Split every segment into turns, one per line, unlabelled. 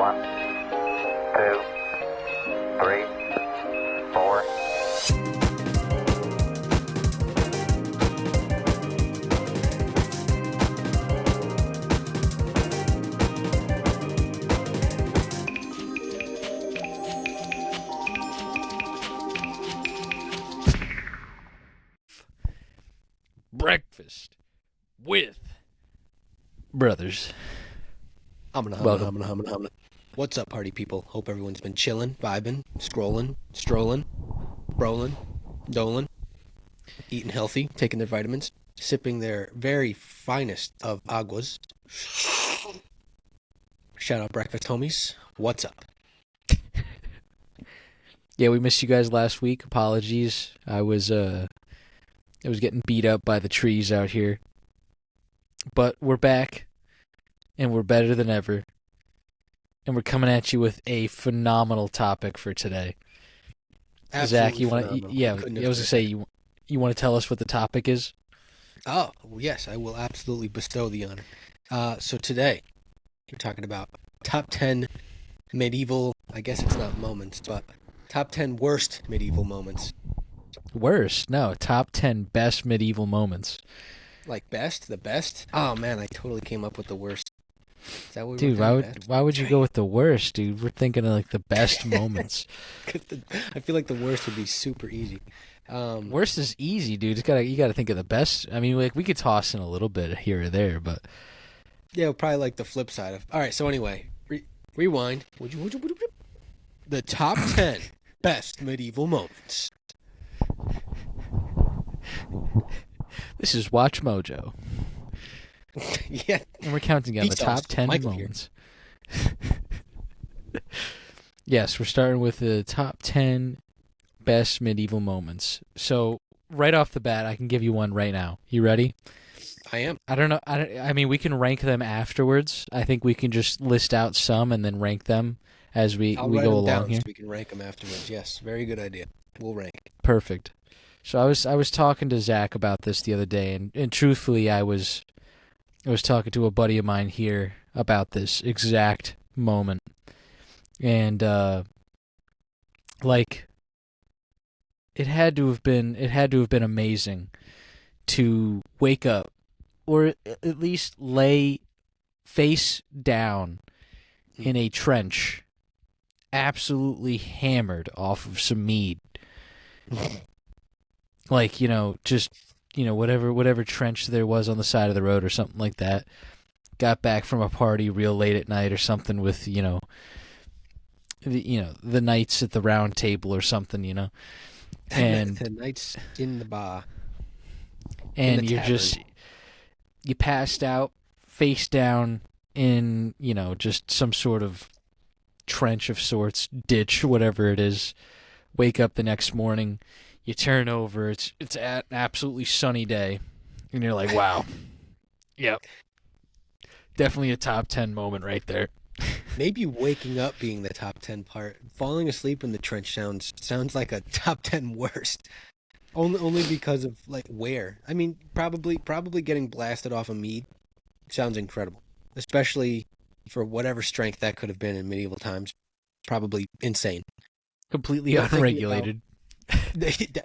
One, two, three, four.
Breakfast with brothers.
Humana. What's up, party people? Hope everyone's been chilling, vibing, scrolling, strolling, rolling, doling, eating healthy, taking their vitamins, sipping their very finest of aguas. Shout out breakfast homies. What's up?
Yeah, we missed you guys last week. Apologies. I was getting beat up by the trees out here. But we're back, and we're better than ever. And we're coming at you with a phenomenal topic for today.
Absolutely
Zach, you want to?
phenomenal.
Yeah, I
Couldn't
was
have
gonna say you want to tell us what the topic is?
Oh, yes, I will absolutely bestow the honor. So today, we're talking about top 10 medieval, I guess it's not moments, but top 10 worst medieval moments.
Worst? No, top 10 best medieval moments.
Like best? The best? Oh, man, I totally came up with the worst. Is that what we
Dude,
were doing?
why would you go with the worst, dude? We're thinking of like the best moments.
I feel like the worst would be super easy.
Worst is easy, dude. You gotta think of the best. I mean, like we could toss in a little bit here or there, but
Yeah, probably like the flip side of... All right, so anyway, rewind. The top 10 best medieval moments.
this is Watch Mojo.
Yeah.
And we're counting down the top 10
Michael here.
moments. Yes, we're starting with the top 10 best medieval moments. So, right off the bat, I can give you one right now. You ready?
I am.
I don't know. I mean, we can rank them afterwards. I think we can just list out some and then rank them as we
I'll
go
write them
along
down
here.
so we can rank them afterwards. Yes, very good idea. We'll rank.
Perfect. So I was talking to Zach about this the other day, and truthfully, I was talking to a buddy of mine here about this exact moment, and like it had to have been amazing to wake up, or at least lay face down in a trench, absolutely hammered off of some mead. Like, just, whatever trench there was on the side of the road or something like that. Got back from a party real late at night or something with, the knights at the round table or something, And
the nights in the bar.
and
the
you're
tavern.
you passed out face down in, just some sort of trench of sorts, ditch, whatever it is. Wake up the next morning. You turn over, it's an absolutely sunny day, and you're like, wow, yep, definitely a top 10 moment right there.
Maybe waking up being the top 10 part. Falling asleep in the trench sounds like a top 10 worst. Only because of like where. I mean, probably getting blasted off of mead sounds incredible, especially for whatever strength that could have been in medieval times. Probably insane.
Completely
You're thinking
unregulated.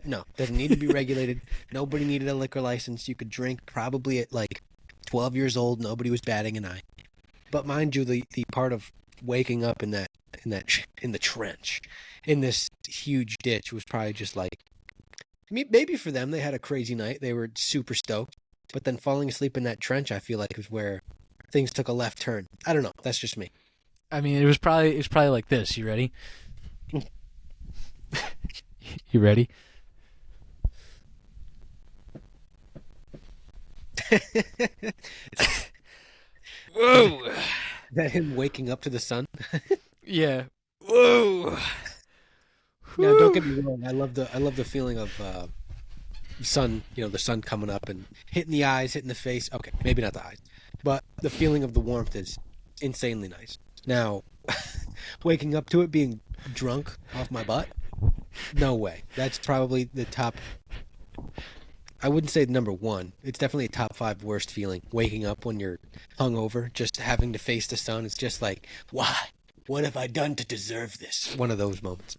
No, doesn't need to be regulated. Nobody needed a liquor license. You could drink probably at like 12 years old. Nobody was batting an eye. But mind you, the part of waking up in the trench, in this huge ditch, was probably just like, maybe for them they had a crazy night. They were super stoked. But then falling asleep in that trench, I feel like is where things took a left turn. I don't know. That's just me.
I mean, it was probably like this. You ready? You ready? Whoa!
Is that him waking up to the sun?
Yeah. Whoa!
Now, don't get me wrong. I love the feeling of sun. The sun coming up and hitting the eyes, hitting the face. Okay, maybe not the eyes, but the feeling of the warmth is insanely nice. Now, waking up to it being drunk off my butt. No way. That's probably the top. I wouldn't say number one. It's definitely a top 5 worst feeling. Waking up when you're hungover, just having to face the sun. It's just like, why? What have I done to deserve this? One of those moments.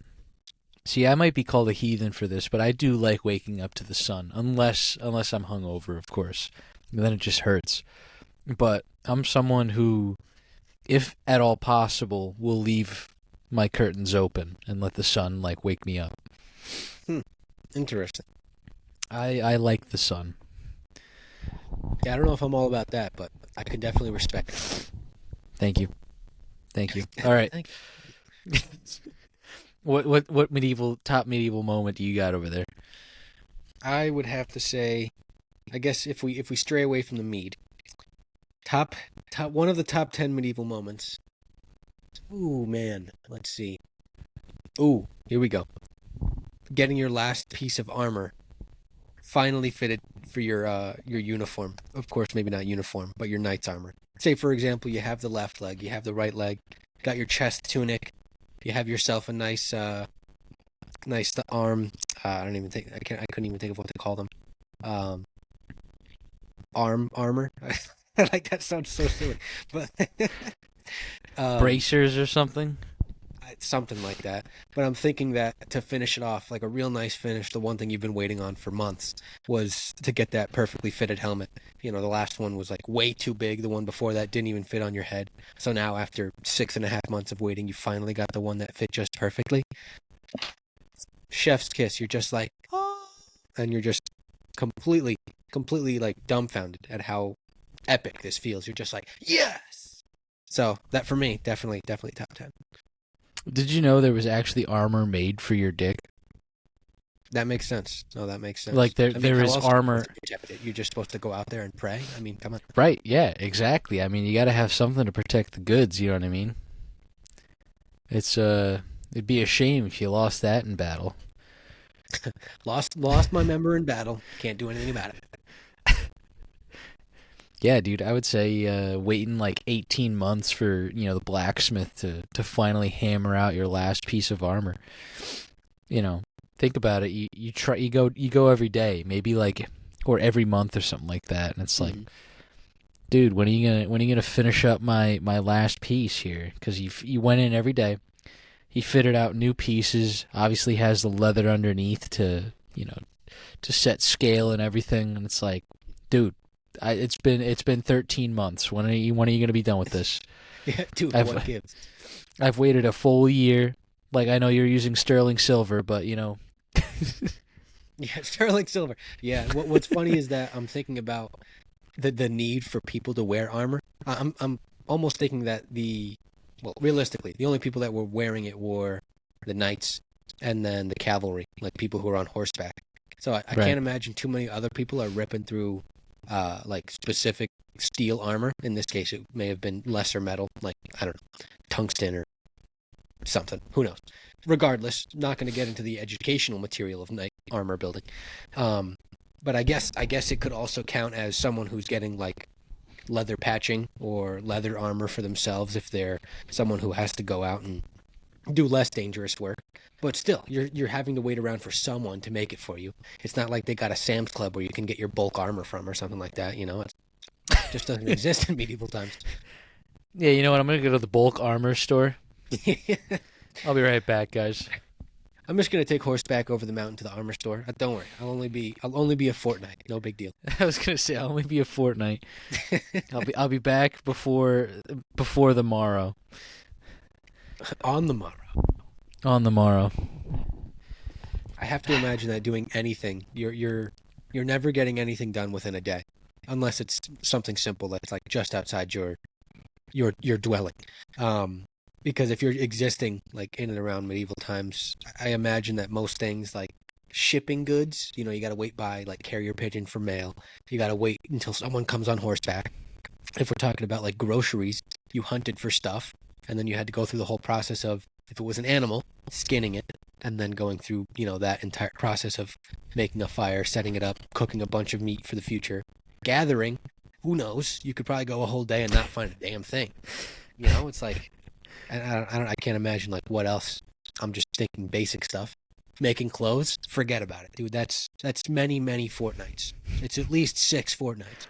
See, I might be called a heathen for this, but I do like waking up to the sun, unless I'm hungover, of course. And then it just hurts. But I'm someone who, if at all possible, will leave my curtains open and let the sun like wake me up.
Interesting.
I like the sun.
Yeah, I don't know if I'm all about that, but I can definitely respect it.
Thank you. All right.
Thank
What top medieval moment do you got over there?
I would have to say, I guess if we stray away from the mead, top one of the top 10 medieval moments. Ooh, man, let's see. Ooh, here we go. Getting your last piece of armor finally fitted for your uniform. Of course, maybe not uniform, but your knight's armor. Say, for example, you have the left leg, you have the right leg, got your chest tunic, you have yourself a nice arm. I couldn't even think of what to call them. Arm armor. I like that. Sounds so silly, but
Bracers or something?
something like that. But I'm thinking that to finish it off, like a real nice finish, the one thing you've been waiting on for months was to get that perfectly fitted helmet. You know, the last one was like way too big. The one before that didn't even fit on your head. So now after 6.5 months of waiting, you finally got the one that fit just perfectly. Chef's kiss. You're just like, oh, and you're just completely like dumbfounded at how epic this feels. You're just like, yes. So that for me, definitely top 10.
Did you know there was actually armor made for your dick?
That makes sense. No, that makes sense.
Like there
how
is
else
armor.
are you supposed to protect it? You're just supposed to go out there and pray. I mean, come on.
Right, yeah, exactly. I mean, you got to have something to protect the goods, you know what I mean? It'd be a shame if you lost that in battle.
Lost my member in battle. Can't do anything about it.
Yeah, dude, I would say waiting like 18 months for, the blacksmith to finally hammer out your last piece of armor. Think about it. You go every day, maybe like, or every month or something like that, and it's like, dude, when are you gonna finish up my last piece here? Because you went in every day. He fitted out new pieces. Obviously has the leather underneath to set scale and everything, and it's like, dude. It's been 13 months. When are you going to be done with this?
Yeah, dude, what gives?
I've waited a full year. Like, I know you're using sterling silver, but
Yeah, sterling silver. Yeah, what's funny is that I'm thinking about the need for people to wear armor. I'm almost thinking that realistically, the only people that were wearing it were the knights and then the cavalry, like people who are on horseback. So I can't imagine too many other people are ripping through like specific steel armor. In this case, it may have been lesser metal, like, I don't know, tungsten or something. Who knows? Regardless, not going to get into the educational material of knight armor building. But I guess it could also count as someone who's getting like leather patching or leather armor for themselves if they're someone who has to go out and do less dangerous work. But still, you're having to wait around for someone to make it for you. It's not like they got a Sam's Club where you can get your bulk armor from or something like that. It just doesn't exist in medieval times.
Yeah, you know what? I'm gonna go to the bulk armor store. I'll be right back, guys.
I'm just gonna take horseback over the mountain to the armor store. Don't worry, I'll only be a fortnight. No big deal.
I was gonna say I'll only be a fortnight. I'll be back before the morrow.
On the morrow.
On the morrow.
I have to imagine that doing anything, you're never getting anything done within a day, unless it's something simple that's like just outside your dwelling. Because if you're existing like in and around medieval times, I imagine that most things like shipping goods, you got to wait by like carrier pigeon for mail. You got to wait until someone comes on horseback. If we're talking about like groceries, you hunted for stuff, and then you had to go through the whole process of, if it was an animal, skinning it, and then going through, that entire process of making a fire, setting it up, cooking a bunch of meat for the future, gathering. Who knows? You could probably go a whole day and not find a damn thing. It's like, I can't imagine like what else. I'm just thinking basic stuff. Making clothes, forget about it, dude. That's many fortnights. It's at least 6 fortnights.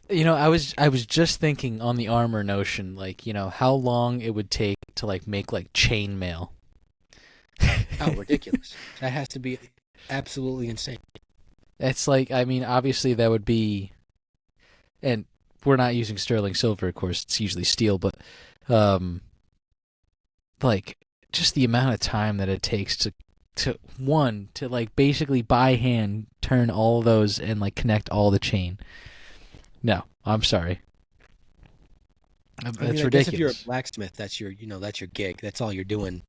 I was just thinking on the armor notion, like, how long it would take to like make like chainmail.
Oh, ridiculous! That has to be absolutely insane.
It's like, I mean, obviously that would be, and we're not using sterling silver, of course. It's usually steel, but um, like just the amount of time that it takes to like basically by hand turn all those and like connect all the chain. No, I'm sorry.
I
That's
mean, I guess
ridiculous.
if you're a blacksmith, that's your gig. That's all you're doing,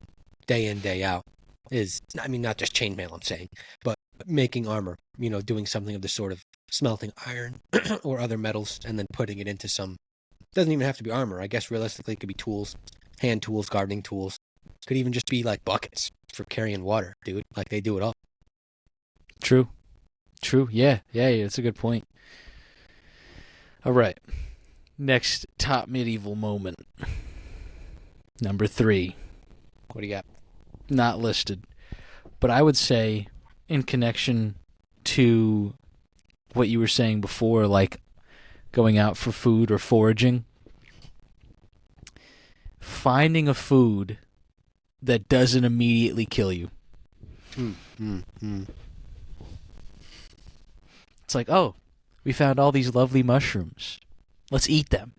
day in, day out. I mean, not just chainmail. I'm saying, but making armor. Doing something of the sort of smelting iron or other metals and then putting it into some. Doesn't even have to be armor. I guess realistically, it could be tools, hand tools, gardening tools. Could even just be like buckets for carrying water, dude. Like they do it all.
True. True. Yeah. Yeah. Yeah. That's a good point. All right. Next top medieval moment. Number 3.
What do you got?
Not listed. But I would say, in connection to what you were saying before, like going out for food or foraging, finding a food that doesn't immediately kill you. It's like, oh, we found all these lovely mushrooms. Let's eat them.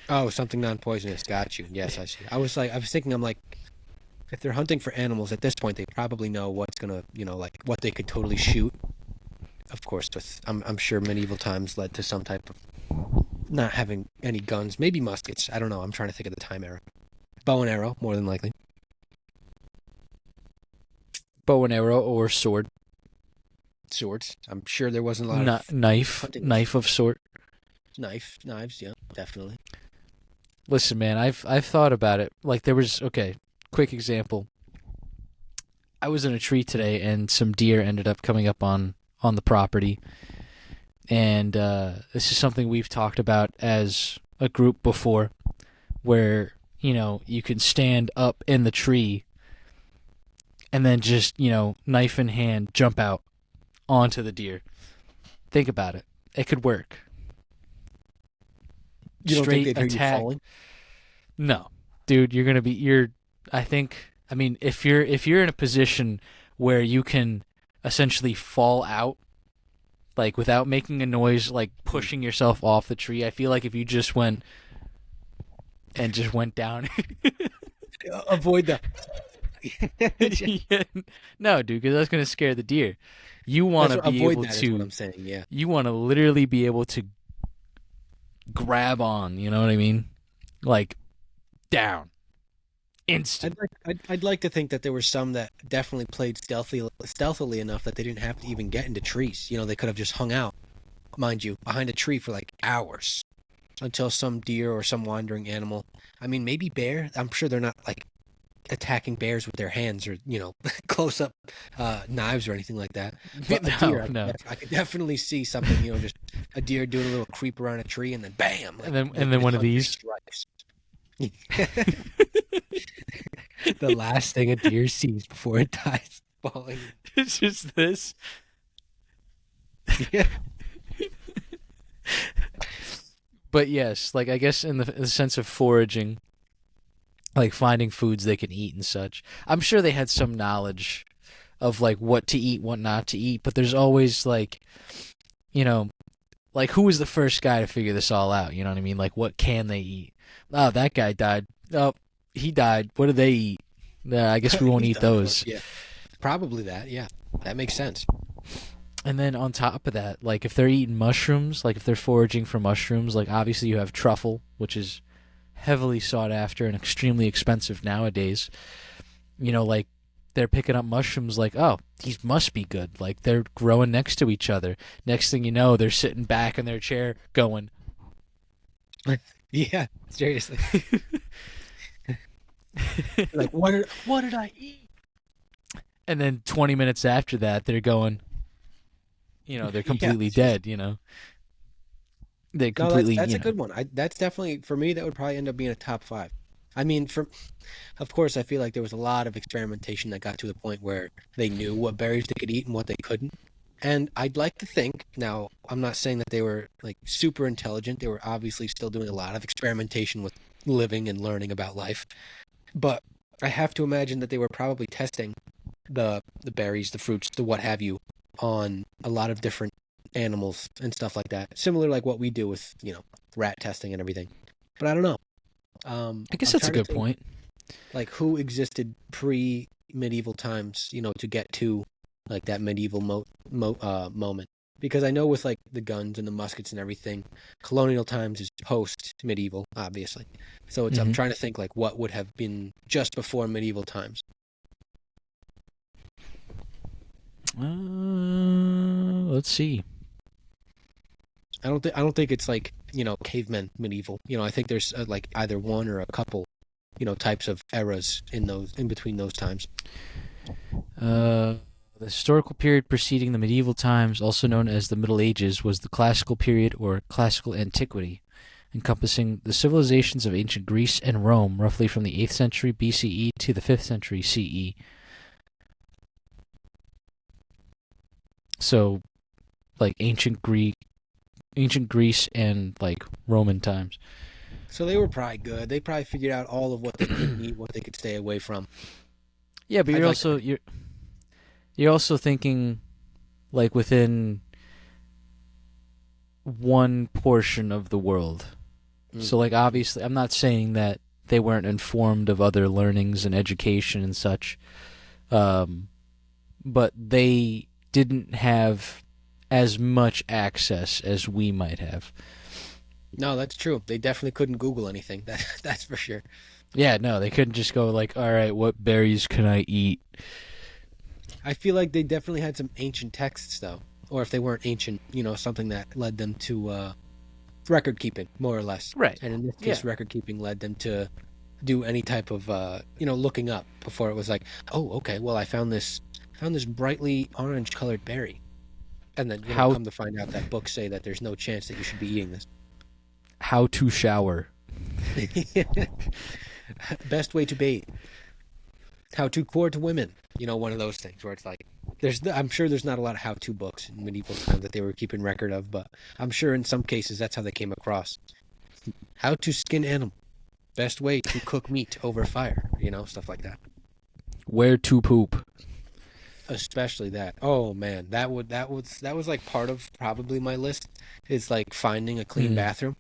Oh, something non-poisonous. Got you. Yes, I see. I was thinking, I'm like, if they're hunting for animals at this point, they probably know what's gonna, like what they could totally shoot. Of course, I'm sure medieval times led to some type of not having any guns, maybe muskets. I don't know. I'm trying to think of the time era. Bow and arrow, more than likely.
Bow and arrow or sword.
Swords. I'm sure there wasn't a lot of
Knife.
hunting.
Knife of sort.
Knives. Yeah, definitely.
Listen, man, I've thought about it. Like quick example. I was in a tree today and some deer ended up coming up on the property. And this is something we've talked about as a group before, where, you can stand up in the tree and then just, knife in hand, jump out onto the deer. Think about it. It could work.
You don't
Straight
think they'd hear you
attack.
falling?
No, dude, I mean, if you're in a position where you can essentially fall out, like without making a noise, like pushing yourself off the tree, I feel like if you just went down.
Avoid the.
Yeah. No, dude, because that's gonna scare the deer. You want to be
avoid
able
that is what
to.
I'm saying. Yeah.
You want to literally be able to grab on. You know what I mean? Like down, instant.
I'd like to think that there were some that definitely played stealthily enough that they didn't have to even get into trees. They could have just hung out, mind you, behind a tree for like hours until some deer or some wandering animal. I mean, maybe bear. I'm sure they're not like attacking bears with their hands or close up knives or anything like that. But a deer,
No.
I could definitely see something. Just a deer doing a little creep around a tree and then bam, like,
And then one of these.
strikes. The last thing a deer sees before it dies, falling.
It's just this.
Yeah.
But yes, like I guess in the sense of foraging, like finding foods they can eat and such. I'm sure they had some knowledge of like what to eat, what not to eat, but there's always like, like who was the first guy to figure this all out? You know what I mean? Like what can they eat? Oh, that guy died. Oh, he died. What do they eat? I guess we won't eat those.
Yeah, probably that. Yeah, that makes sense.
And then on top of that, like if they're eating mushrooms, like if they're foraging for mushrooms, like obviously you have truffle, which is heavily sought after and extremely expensive nowadays. Like they're picking up mushrooms like, oh, these must be good. Like they're growing next to each other. Next thing you know, they're sitting back in their chair going,
Yeah, seriously. Like, what did I eat?
and then 20 minutes after that, they're going, they're completely dead, They
No,
completely,
that's a good one. That's definitely, for me, that would probably end up being a top 5. I mean, of course, I feel like there was a lot of experimentation that got to the point where they knew what berries they could eat and what they couldn't. And I'd like to think, now, I'm not saying that they were like super intelligent. They were obviously still doing a lot of experimentation with living and learning about life. But I have to imagine that they were probably testing the berries, the fruits, the what have you, on a lot of different animals and stuff like that. Similar like what we do with, rat testing and everything. But I don't know.
I guess
I'm
that's a
trying to
good
think,
point.
like who existed pre-medieval times, to get to like that medieval moment. Because I know with like the guns and the muskets and everything, colonial times is post-medieval, obviously. So I'm
Mhm.
trying to think like what would have been just before medieval times.
Let's see.
I don't think it's like cavemen medieval. I think there's like either one or a couple types of eras in between those times.
The historical period preceding the medieval times, also known as the Middle Ages, was the classical period or classical antiquity, encompassing the civilizations of ancient Greece and Rome, roughly from the 8th century BCE to the 5th century CE. So, like ancient Greece and like Roman times.
So they were probably good. They probably figured out all of what they couldn't eat, what they could stay away from.
Yeah, but
I'd
you're
like to
also you're also thinking like within one portion of the world. So like obviously I'm not saying that they weren't informed of other learnings and education and such. But they didn't have as much access as we might have.
No, that's true. They definitely couldn't Google anything. That's for sure.
Yeah, no, they couldn't just go like, all right, what berries can I eat?
I feel like they definitely had some ancient texts though, or if they weren't ancient, something that led them to record keeping, more or less.
Right.
And in this
Yeah.
case, record keeping led them to do any type of looking up before it was like, oh, okay, well, I found this brightly orange colored berry, and then
How
come to find out that books say that there's no chance that you should be eating this.
how to shower.
Best way to bathe. How to court women. One of those things where it's like, I'm sure there's not a lot of how-to books in medieval times that they were keeping record of, but I'm sure in some cases that's how they came across. How to skin animal. Best way to cook meat over fire. Stuff like that.
Where to poop.
Especially that. Oh man, that was like part of probably my list. Is like finding a clean bathroom.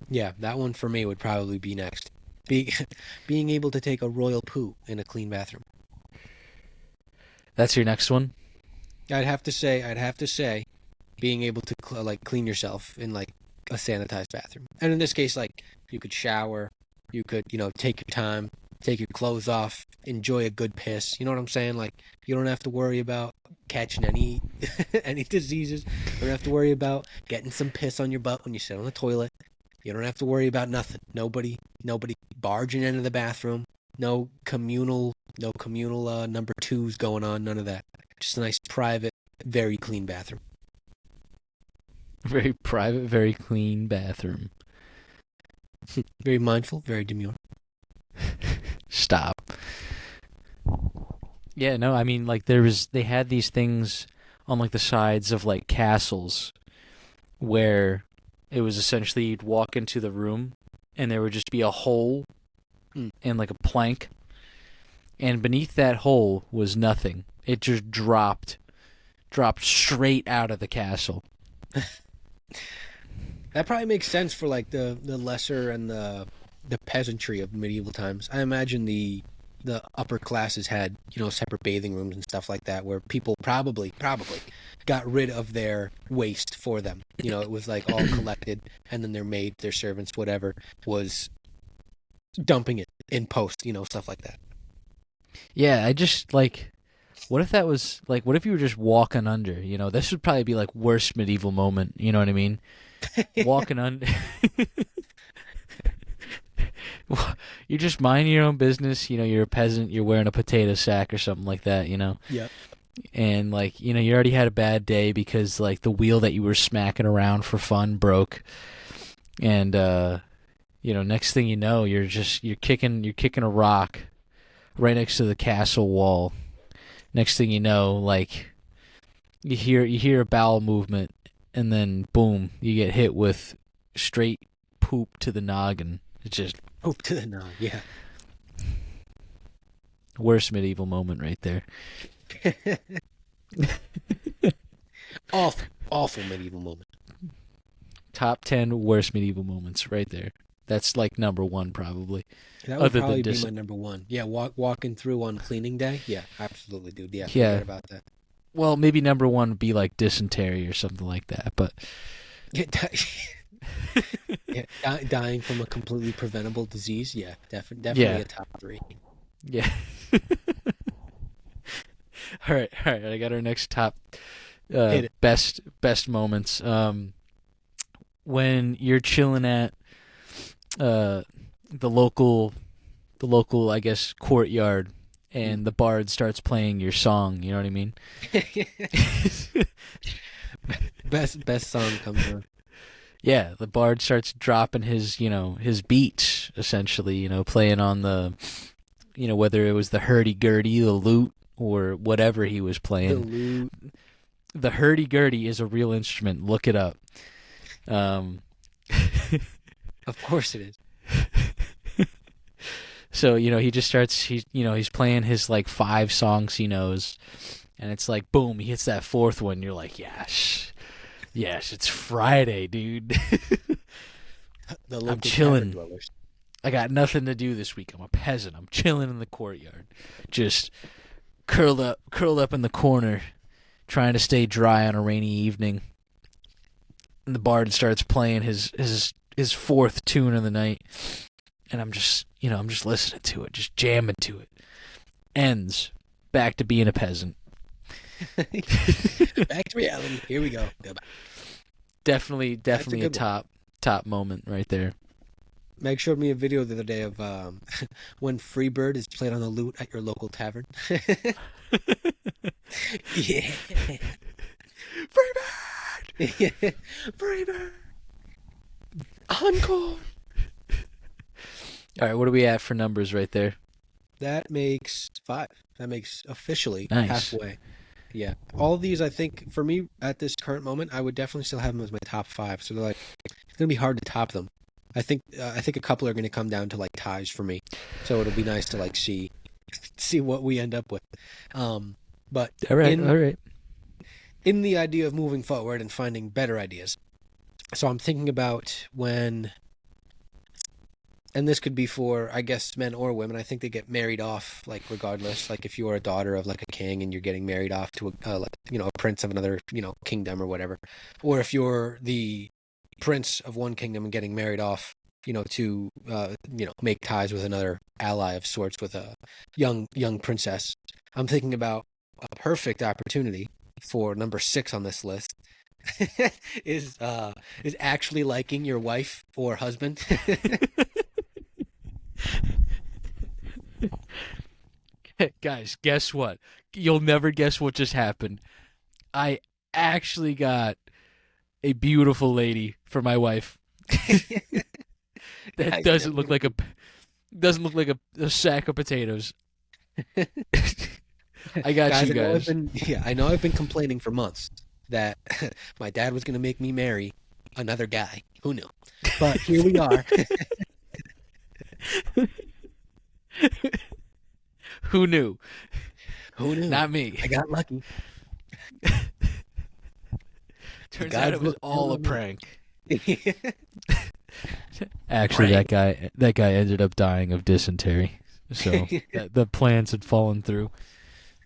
Yeah, that one for me would probably be next. Being able to take a royal poo in a clean bathroom.
That's your next one?
I'd have to say, being able to clean yourself in like a sanitized bathroom. And in this case, like you could shower, you could take your time, take your clothes off, enjoy a good piss. You know what I'm saying? Like you don't have to worry about catching any any diseases. You don't have to worry about getting some piss on your butt when you sit on the toilet. You don't have to worry about nothing. Nobody barging into the bathroom. No communal number twos going on. None of that. Just a nice private, very clean bathroom.
Very private, very clean bathroom.
Very mindful, very demure.
Stop. Yeah, no, I mean like they had these things on like the sides of like castles where it was essentially you'd walk into the room and there would just be a hole and like a plank, and beneath that hole was nothing. It just dropped straight out of the castle.
That probably makes sense for like the lesser and the peasantry of medieval times. I imagine the upper classes had separate bathing rooms and stuff like that where people probably got rid of their waste for them. It was like all collected, and then their maid, their servants, whatever, was dumping it in post, stuff like that.
Yeah, I just like, what if that was like, what if you were just walking under? This would probably be like worst medieval moment. You know what I mean? Walking under. You're just minding your own business. You're a peasant. You're wearing a potato sack or something like that.
Yep.
And like, you already had a bad day because like the wheel that you were smacking around for fun broke, and next thing you know, you're kicking a rock right next to the castle wall. Next thing you know, like You hear a bowel movement, and then boom, you get hit with straight poop to the noggin. It's just
Hope to the no. Yeah.
worst medieval moment right there.
Awful medieval moment.
Top 10 worst medieval moments right there. That's like number one probably.
That would
Other than
probably be
dis-
my number one. Yeah, walking through on cleaning day. Yeah, absolutely, dude. Yeah,
Yeah.
forget about that.
Well, maybe number one would be like dysentery or something like that. But
Yeah, yeah, dying from a completely preventable disease. Yeah, definitely
Yeah.
a top three.
yeah. All right. I got our next top
Hit it.
best moments. When you're chilling at the local I guess courtyard, and the bard starts playing your song. You know what I mean?
Best song comes on.
Yeah, the bard starts dropping his his beats essentially. Playing on the whether it was the hurdy-gurdy, the lute, or whatever he was
The
playing.
lute.
The hurdy-gurdy is a real instrument. Look it up.
Of course it is.
So he just starts. He's playing his like 5 songs he knows, and it's like boom, he hits that 4th one. You're like, yes, it's Friday, dude.
The local
chilling.
tavern dwellers.
I got nothing to do this week. I'm a peasant. I'm chilling in the courtyard, just curled up in the corner, trying to stay dry on a rainy evening. And the bard starts playing his 4th tune of the night, and I'm just listening to it, just jamming to it. Ends back to being a peasant.
Back to reality. Here we go. Goodbye.
Definitely a
good one.
top moment right there.
Meg showed me a video the other day of when Freebird is played on the lute at your local tavern. Yeah.
Freebird!
Freebird! Encore!
All right, what are we at for numbers right there?
That makes 5. That makes officially
Nice.
halfway. Yeah. All of these, I think, for me, at this current moment, I would definitely still have them as my top 5. So they're like, it's going to be hard to top them. I think a couple are going to come down to like ties for me. So it'll be nice to like see what we end up with. But
All right,
in,
all right.
in the idea of moving forward and finding better ideas. So I'm thinking about when, and this could be for, I guess, men or women. I think they get married off, like regardless. Like if you are a daughter of like a king and you're getting married off to a prince of another kingdom or whatever, or if you're the prince of one kingdom and getting married off, to make ties with another ally of sorts with a young princess. I'm thinking about a perfect opportunity for number 6 on this list. is actually liking your wife or husband.
Guys, guess what? You'll never guess what just happened. I actually got a beautiful lady for my wife. That doesn't look like a sack of potatoes. I got you guys.
I know I've been complaining for months that my dad was going to make me marry another guy. Who knew? But here we are.
Who knew?
Who knew?
Not me.
I got lucky.
Turns
God
out it was
looked
all a
down on me.
prank. Actually,
Prank.
that guy ended up dying of dysentery. So the plans had fallen through.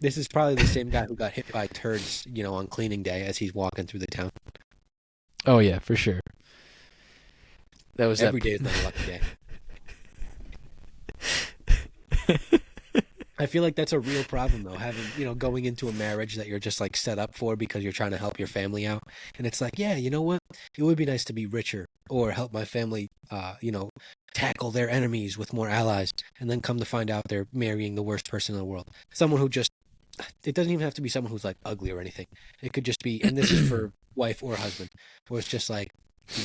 This is probably the same guy who got hit by turds, on cleaning day as he's walking through the town.
Oh yeah, for sure. That was
Every
that.
day is not a lucky day. I feel like that's a real problem though, having, going into a marriage that you're just like set up for because you're trying to help your family out. And it's like, yeah, you know what? It would be nice to be richer or help my family, tackle their enemies with more allies. And then come to find out they're marrying the worst person in the world. Someone who just, it doesn't even have to be someone who's like ugly or anything. It could just be, and this is for wife or husband, where it's just like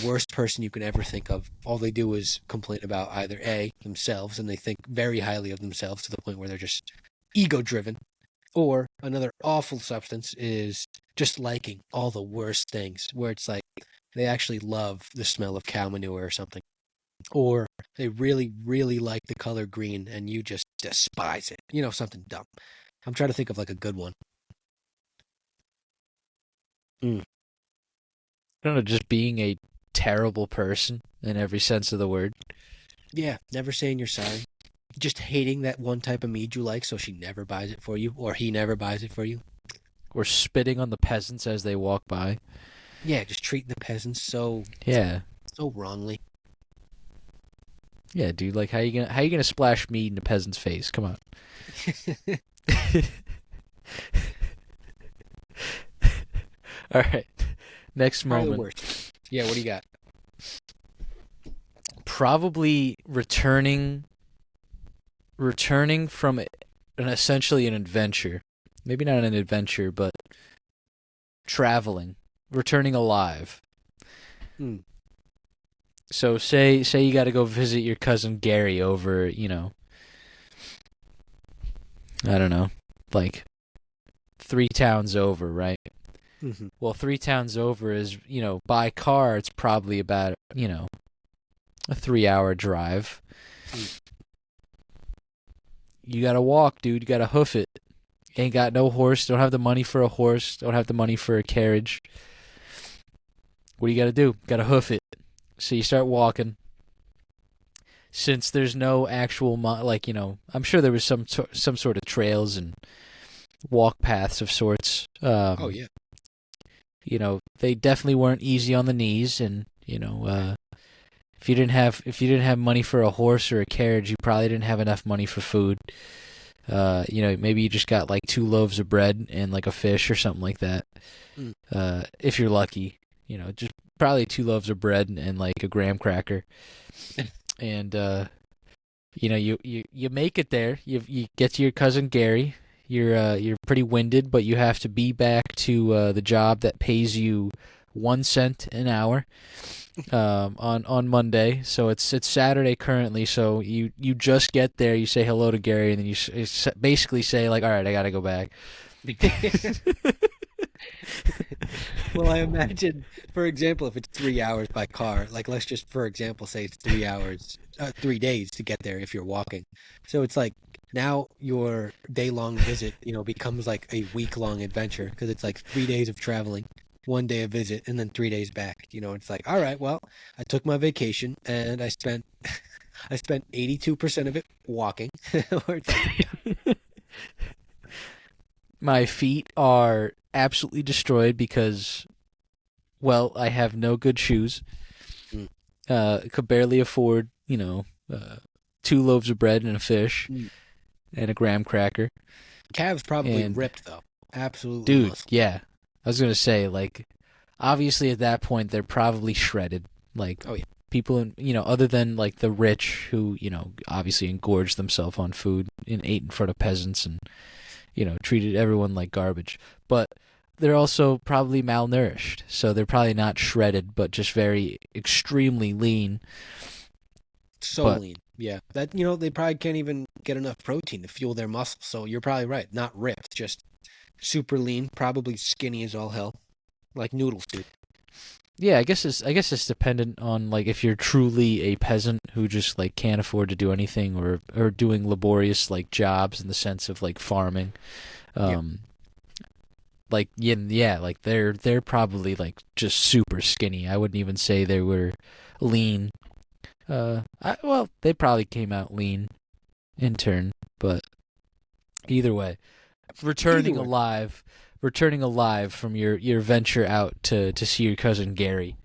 the worst person you can ever think of. All they do is complain about either themselves, and they think very highly of themselves to the point where they're just ego driven, Or another awful substance is just liking all the worst things, where it's like they actually love the smell of cow manure or something. Or they really, really like the color green and you just despise it. You know, something dumb. I'm trying to think of like a good one.
I don't know, just being a terrible person in every sense of the word.
Yeah, never saying you're sorry. Just hating that one type of mead you like, so she never buys it for you, or he never buys it for you.
Or spitting on the peasants as they walk by.
Yeah, just treating the peasants so
Yeah.
wrongly.
Yeah, dude, like how you gonna splash mead in a peasant's face? Come on. All right. Next
Probably the
moment.
worst. Yeah, what do you got?
Probably returning from essentially an adventure. Maybe not an adventure, but traveling, returning alive.
Hmm.
So say you got to go visit your cousin Gary over, you know, I don't know, like 3 towns over, right?
Mm-hmm.
Well, 3 towns over is, you know, by car it's probably about, you know, a 3-hour drive. You got to walk, dude. You got to hoof it. Ain't got no horse. Don't have the money for a horse. Don't have the money for a carriage. What do you got to do? Got to hoof it. So you start walking. Since there's no actual like, you know, I'm sure there was some sort of trails and walk paths of sorts.
Oh yeah.
You know, they definitely weren't easy on the knees, and you know, if you didn't have money for a horse or a carriage, you probably didn't have enough money for food. You know, maybe you just got like 2 loaves of bread and like a fish or something like that. If you're lucky, you know, just probably 2 loaves of bread and like a graham cracker. And you know, you make it there. You get to your cousin Gary. You're pretty winded, but you have to be back to the job that pays you 1 cent an hour on Monday. So it's Saturday currently. So you just get there. You say hello to Gary, and then you basically say like, "All right, I gotta go back."
Well, I imagine, for example, if it's 3 hours by car, like let's just, for example, say it's 3 hours, 3 days to get there if you're walking. So it's like now your day-long visit, you know, becomes like a week-long adventure because it's like 3 days of traveling, 1 day of visit, and then 3 days back. You know, it's like, all right, well, I took my vacation and I spent I spent 82% of it walking. Or it's like,
My feet are absolutely destroyed because, well, I have no good shoes. Could barely afford, you know, 2 loaves of bread and a fish and a graham cracker.
calves probably
And-
ripped though. Absolutely,
Dude,
muscle.
yeah. I was gonna say, like, obviously at that point they're probably shredded. Like,
Oh, yeah.
people, you know, other than like the rich who, you know, obviously engorged themselves on food and ate in front of peasants and, you know, treated everyone like garbage. But they're also probably malnourished, so they're probably not shredded, but just very extremely lean.
So
But-
lean. Yeah. That, you know, they probably can't even get enough protein to fuel their muscles. So you're probably right. Not ripped, just super lean, probably skinny as all hell. Like noodles, dude.
Yeah, I guess it's dependent on like if you're truly a peasant who just like can't afford to do anything or doing laborious like jobs in the sense of like farming. Like yeah, like they're probably like just super skinny. I wouldn't even say they were lean. Well, they probably came out lean in turn, but either way, returning
Either way.
alive from your venture out to see your cousin Gary.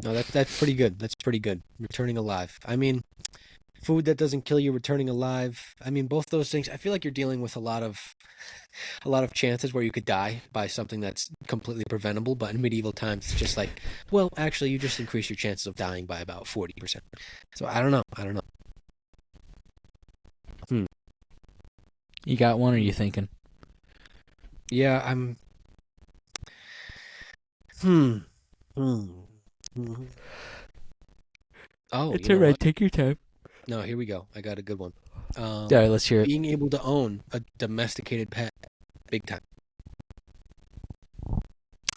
No, that's pretty good. That's pretty good. Returning alive. I mean, food that doesn't kill you, returning alive. I mean, both those things. I feel like you're dealing with a lot of chances where you could die by something that's completely preventable. But in medieval times, it's just like, well, actually, you just increase your chances of dying by about 40%. So I don't know.
You got one, or you thinking?
Yeah, I'm. Hmm. Oh,
It's
you know
alright.
what?
Take your time.
No, here we go. I got a good one.
All right, let's hear it.
Being able to own a domesticated pet, big time.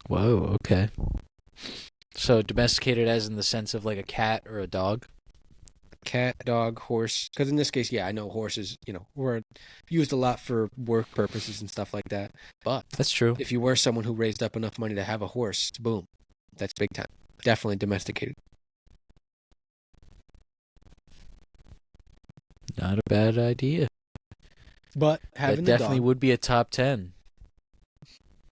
Whoa, okay. So domesticated as in the sense of like a cat or a dog?
Cat, dog, horse. Because in this case, yeah, I know horses, were used a lot for work purposes and stuff like that. But
That's true.
if you were someone who raised up enough money to have a horse, boom, that's big time. Definitely domesticated.
Not a bad idea.
But
That
having the
definitely
dog,
would be a top 10.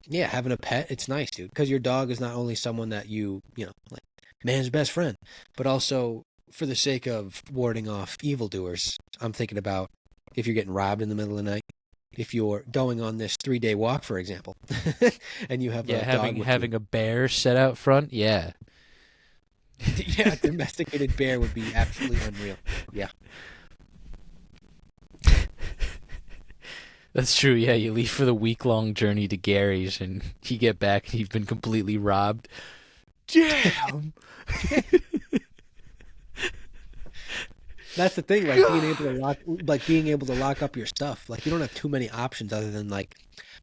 yeah, having a pet, it's nice, dude. Because your dog is not only someone that like man's best friend, but also for the sake of warding off evildoers. I'm thinking about if you're getting robbed in the middle of the night, if you're going on this 3-day walk, for example, and you have
Yeah,
a dog
having
with
having a bear set out front. Yeah.
you. Yeah, a domesticated bear would be absolutely unreal. Yeah.
That's true. Yeah, you leave for the week-long journey to Gary's, and you get back and you've been completely robbed. Damn.
That's the thing, being able to lock up your stuff. Like you don't have too many options other than like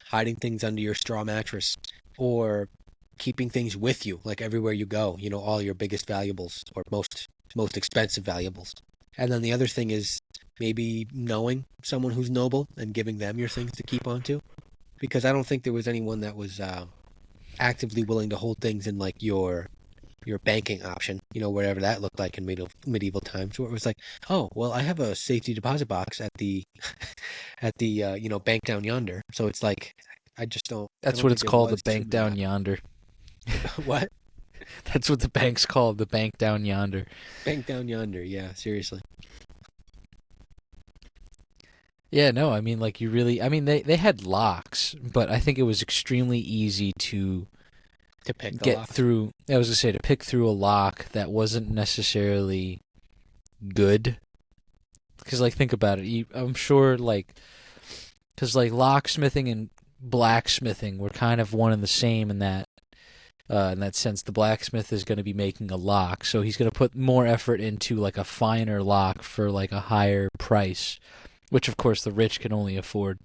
hiding things under your straw mattress or keeping things with you, like everywhere you go. All your biggest valuables or most expensive valuables. And then the other thing is maybe knowing someone who's noble and giving them your things to keep on to, because I don't think there was anyone that was actively willing to hold things in like your banking option, wherever that looked like in medieval times, where it was like, oh, well, I have a safety deposit box at the at the bank down yonder. So it's like I just don't.
That's what it's called, the bank down yonder.
What?
That's what the bank's called, the bank down yonder.
Bank down yonder. Yeah, seriously.
Yeah, no, I mean, like they had locks, but I think it was extremely easy to
To pick the
get
lock.
through. I was gonna say to pick through a lock that wasn't necessarily good. Because like think about it, I'm sure because like locksmithing and blacksmithing were kind of one and the same in that sense. The blacksmith is going to be making a lock, so he's going to put more effort into like a finer lock for like a higher price, which of course the rich can only afford.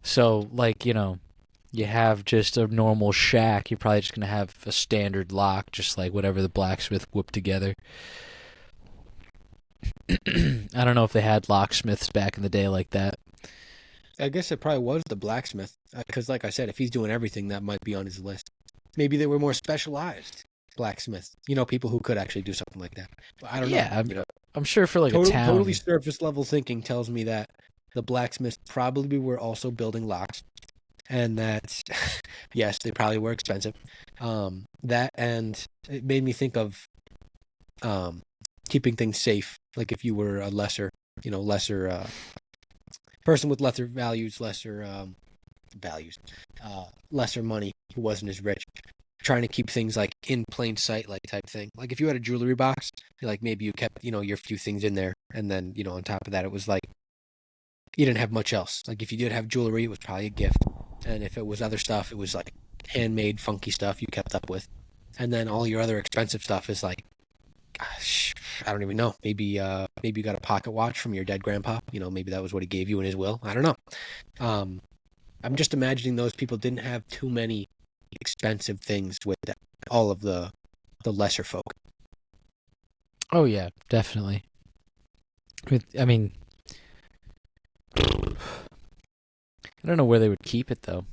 So like you have just a normal shack, you're probably just going to have a standard lock, just like whatever the blacksmith whipped together. I don't know if they had locksmiths back in the day like that.
I guess it probably was the blacksmith, because like I said, if he's doing everything, that might be on his list. Maybe they were more specialized blacksmiths, people who could actually do something like that. But I don't know.
Yeah, I'm sure for like a town.
Totally surface level thinking tells me that the blacksmiths probably were also building locks, and that yes, they probably were expensive. That, and it made me think of keeping things safe. Like if you were a lesser person with lesser values, lesser money, who wasn't as rich, trying to keep things like in plain sight, like type thing. Like if you had a jewelry box, like maybe you kept your few things in there, and then on top of that, it was like you didn't have much else. Like if you did have jewelry, it was probably a gift, and if it was other stuff, it was like handmade, funky stuff you kept up with, and then all your other expensive stuff is like, gosh, I don't even know. Maybe you got a pocket watch from your dead grandpa. Maybe that was what he gave you in his will. I don't know. I'm just imagining those people didn't have too many expensive things with all of the lesser folk.
Oh yeah, definitely. I mean, I don't know where they would keep it though.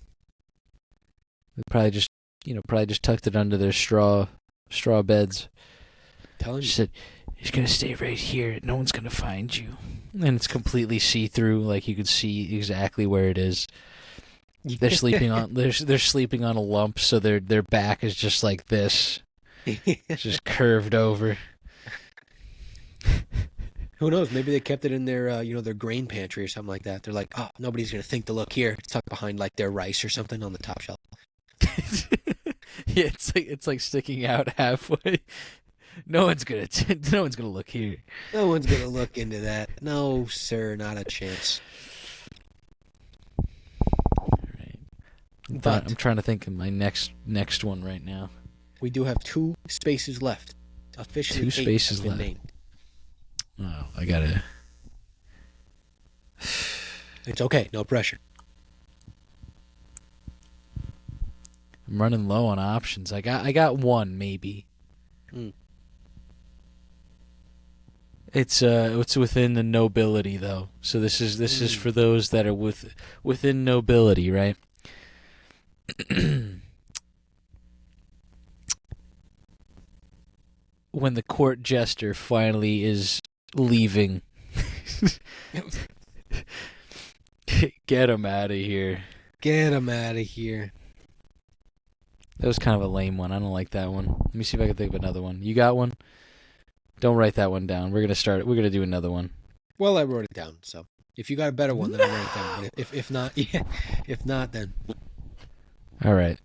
They probably just tucked it under their straw beds.
Telling
Just
you.
said, "He's gonna stay right here. No one's gonna find you." And it's completely see-through, like you could see exactly where it is. They're sleeping on they're sleeping on a lump, so their back is just like this, it's just curved over.
Who knows? Maybe they kept it in their their grain pantry or something like that. They're like, oh, nobody's gonna think to look here. It's tucked behind like their rice or something on the top shelf.
Yeah, it's like sticking out halfway. No one's gonna look here.
No one's gonna look into that. No, sir, not a chance.
Right.
But
I'm trying to think of my next one right now.
we do have 2 spaces left. Officially,
2
8
spaces
have been
left.
named.
Oh, I gotta.
It's okay. No pressure.
I'm running low on options. I got one maybe.
Mm.
It's within the nobility though. So this is for those that are within nobility, right? When the court jester finally is leaving, get him out of here.
Get him out of here.
That was kind of a lame one. I don't like that one. Let me see if I can think of another one. You got one? Don't write that one down. We're gonna do another one.
Well, I wrote it down. So if you got a better one, then I'll write it down. But if not, yeah, if not, then
All right.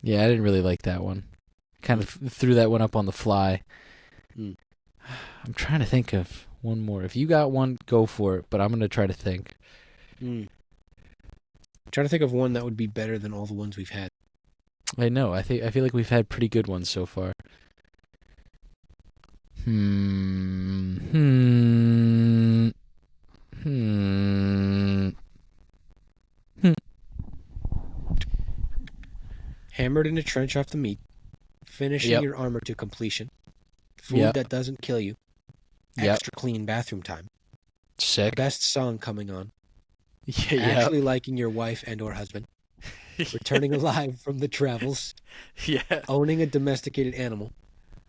Yeah, I didn't really like that one. Kind of threw that one up on the fly.
Mm.
I'm trying to think of one more. If you got one, go for it. But I'm gonna try to think.
Try to think of one that would be better than all the ones we've had.
I know. I feel like we've had pretty good ones so far.
Hammered in a trench off the meat, finishing
Yep.
your armor to completion, food
Yep.
that doesn't kill you,
Yep.
extra clean bathroom time,
Sick.
best song coming on,
Yeah.
actually liking your wife and or husband, returning alive from the travels,
Yeah.
owning a domesticated animal,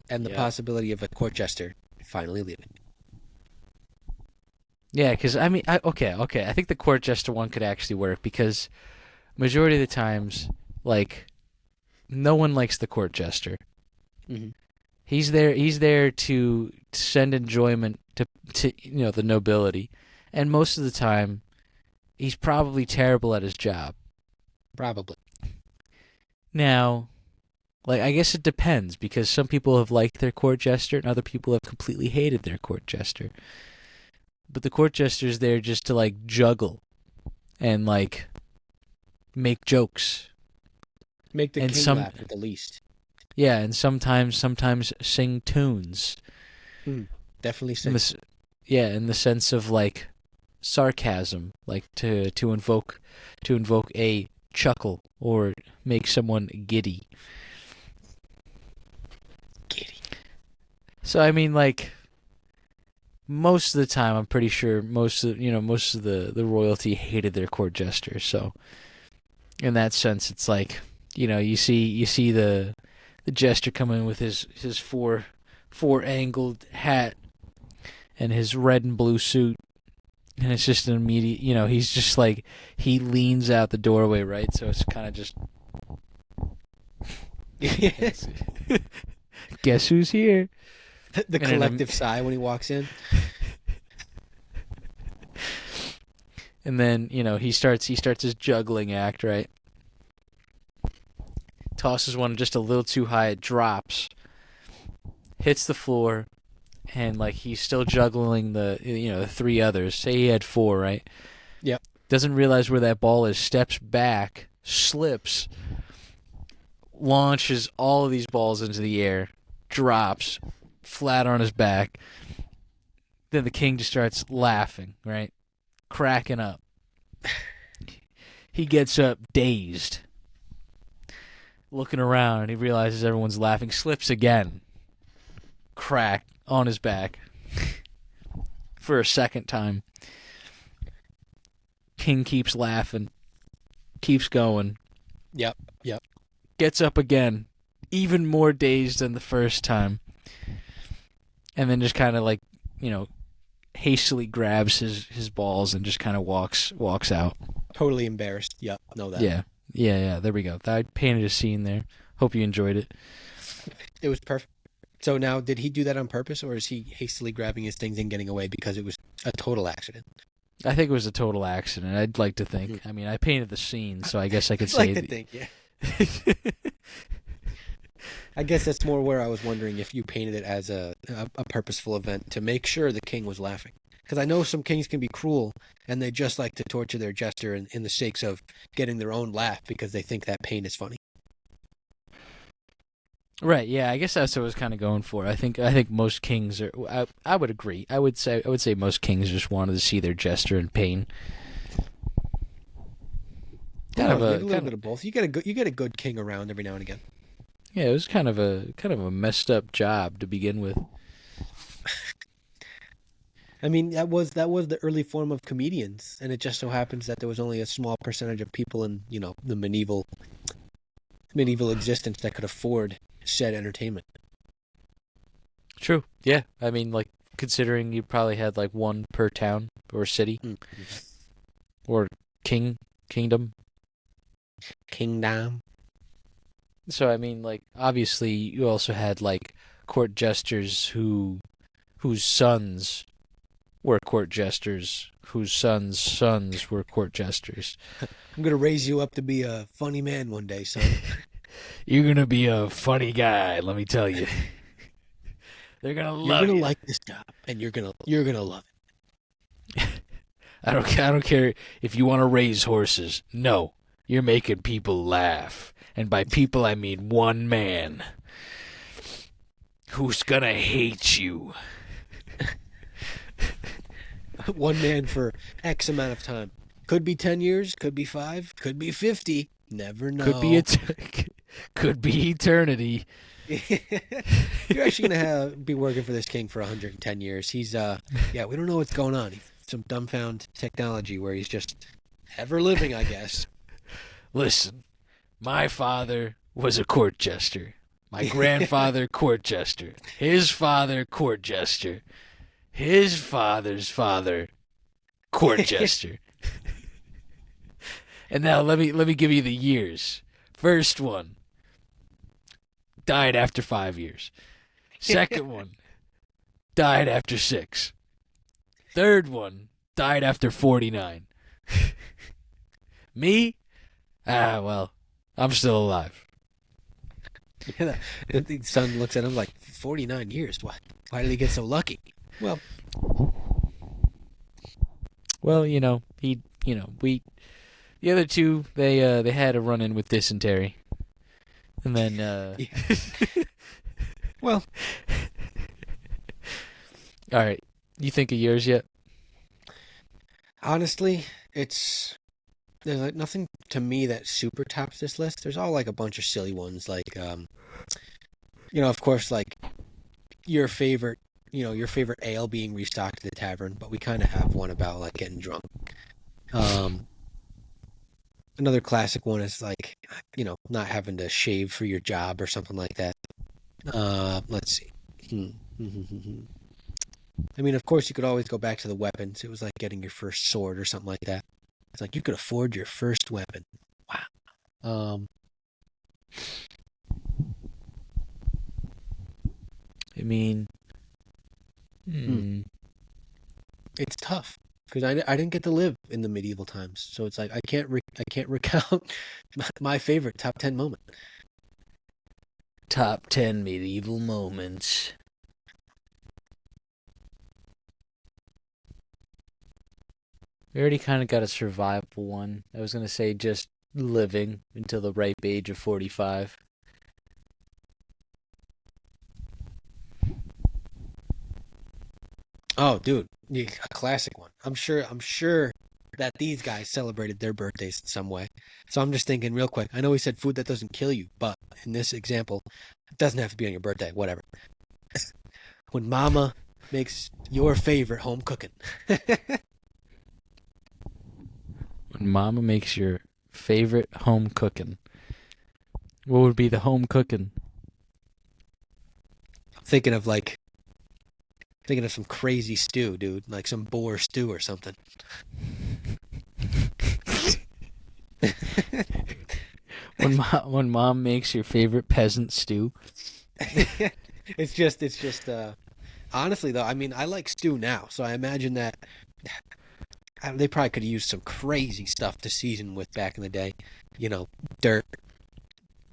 and the
Yeah.
possibility of a court jester finally leaving.
Yeah, because I mean, okay. I think the court jester one could actually work because majority of the times, like, no one likes the court jester.
Mm-hmm.
He's there to send enjoyment to the nobility, and most of the time, he's probably terrible at his job.
Probably.
Now, like, I guess it depends because some people have liked their court jester and other people have completely hated their court jester. But the court jester's there just to like juggle and like make jokes.
Make the
And
king
some-
laugh at the least.
Yeah, and sometimes sing tunes.
Definitely
In
sing.
in the sense of like sarcasm, like to invoke a chuckle or make someone giddy.
Giddy.
So I mean, like, most of the time, I'm pretty sure most of the royalty hated their court jester. So in that sense, it's like, you see the jester come in with his four angled hat and his red and blue suit, and it's just an immediate, he's just like, he leans out the doorway, right? So it's kind of just, guess who's here?
The
And
collective sigh when he walks in.
And then, he starts his juggling act, right? Tosses one just a little too high, it drops, hits the floor, and like he's still juggling the three others. Say he had four, right?
Yep.
Doesn't realize where that ball is, steps back, slips, launches all of these balls into the air, drops flat on his back. Then the king just starts laughing, right? Cracking up. He gets up dazed, looking around, and he realizes everyone's laughing, slips again, cracked on his back for a second time. King keeps laughing, keeps going,
Yep.
gets up again, even more dazed than the first time, and then just kind of like, hastily grabs his balls and just kind of walks out.
Totally embarrassed. Yep. Know that.
Yeah. There we go. I painted a scene there. Hope you enjoyed it.
It was perfect. So now, did he do that on purpose, or is he hastily grabbing his things and getting away because it was a total accident?
I think it was a total accident. I'd like to think. I mean, I painted the scene, so I guess I could
I'd
say.
like to think, yeah. I guess that's more where I was wondering if you painted it as a purposeful event to make sure the king was laughing. Because I know some kings can be cruel, and they just like to torture their jester in the sakes of getting their own laugh because they think that pain is funny.
Right. Yeah. I guess that's what I was kind of going for. I think most kings are. I would agree. I would say most kings just wanted to see their jester in pain. Kind
No,
of
you
a
get a little
kind
bit
of,
of both. You get a good king around every now and again.
yeah. It was kind of a messed up job to begin with.
I mean, that was the early form of comedians, and it just so happens that there was only a small percentage of people in the medieval existence that could afford said entertainment.
True. Yeah. I mean, like considering you probably had like one per town or city
Mm.
or kingdom.
Kingdom.
So I mean, like obviously you also had like court jesters whose sons were court jesters, whose sons were court jesters.
I'm gonna raise you up to be a funny man one day, son.
You're gonna be a funny guy, let me tell you. They're gonna
You're
love
gonna
you.
like this job, and you're gonna love
I don't care if you want to raise horses. No, you're making people laugh, and by people I mean one man who's gonna hate you.
it. One man for X amount of time. Could be 10 years, could be 5, could be 50. Never know.
Could be eternity.
You're actually gonna be working for this king for 110 years. He's yeah, we don't know what's going on. Some dumbfound technology where he's just ever living, I guess.
Listen, my father was a court jester. My grandfather, court jester. His father, court jester. His father's father, court jester. And now let me give you the years. First one died after 5 years. Second one died after 6. Third one died after 49. Me? Well, I'm still alive.
Yeah, the son looks at him like 49 years. Why did he get so lucky? Well,
Well, we the other two they had a run in with dysentery. And then
yeah. Well,
all right. You think of yours yet?
honestly, there's like nothing to me that super tops this list. There's all like a bunch of silly ones, like of course, like your favorite, your favorite ale being restocked at the tavern. But we kind of have one about like getting drunk. Um, Another classic one is like, not having to shave for your job or something like that. Let's see. I mean, of course, you could always go back to the weapons. It was like getting your first sword or something like that. It's like you could afford your first weapon. Wow.
I mean,
It's tough because I didn't get to live in the medieval times, so it's like I can't recount my favorite top 10 moment.
top 10 medieval moments. We already kind of got a survival one. I was going to say just living until the ripe age of 45.
Oh, dude, yeah, a classic one. I'm sure that these guys celebrated their birthdays in some way. So I'm just thinking real quick. I know we said food that doesn't kill you, but in this example, it doesn't have to be on your birthday, whatever. When mama makes your favorite home cooking.
When mama makes your favorite home cooking. What would be the home cooking?
Thinking of some crazy stew, dude, like some boar stew or something.
When mom makes your favorite peasant stew.
It's just honestly though, I mean, I like stew now, so I imagine that they probably could have used some crazy stuff to season with back in the day. Dirt,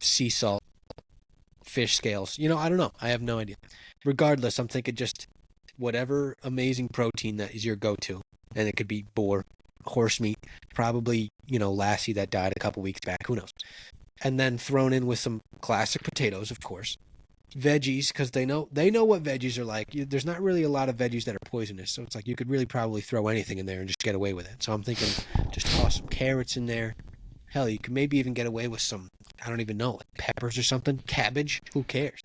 sea salt, fish scales. I don't know. I have no idea. Regardless, I'm thinking just whatever amazing protein that is your go-to. And it could be boar, horse meat, probably, lassie that died a couple weeks back. Who knows? And then thrown in with some classic potatoes, of course. veggies, because they know what veggies are like. There's not really a lot of veggies that are poisonous, so it's like you could really probably throw anything in there and just get away with it. So I'm thinking just toss some carrots in there. Hell, you could maybe even get away with some, I don't even know, like peppers or something, cabbage. Who cares?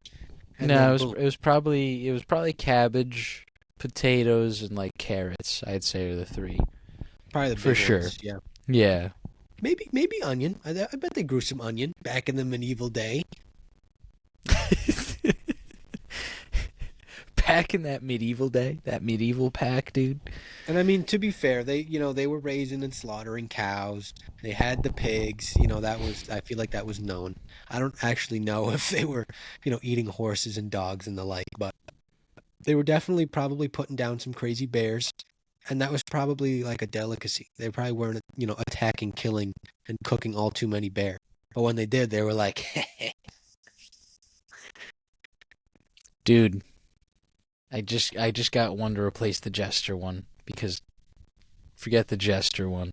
And
No,
then
it was
boom,
it was probably cabbage, potatoes, and like carrots. I'd say are the three
probably the
for
big
sure.
ones. Yeah,
Yeah.
maybe onion. I bet they grew some onion back in the medieval day.
Back in that medieval day, that medieval pack, dude.
And I mean, to be fair, they were raising and slaughtering cows. They had the pigs. That was, I feel like that was known. I don't actually know if they were, eating horses and dogs and the like, but they were definitely probably putting down some crazy bears. And that was probably like a delicacy. They probably weren't, attacking, killing, and cooking all too many bear. But when they did, they were like,
Dude, I just got one to replace the jester one because forget the jester one.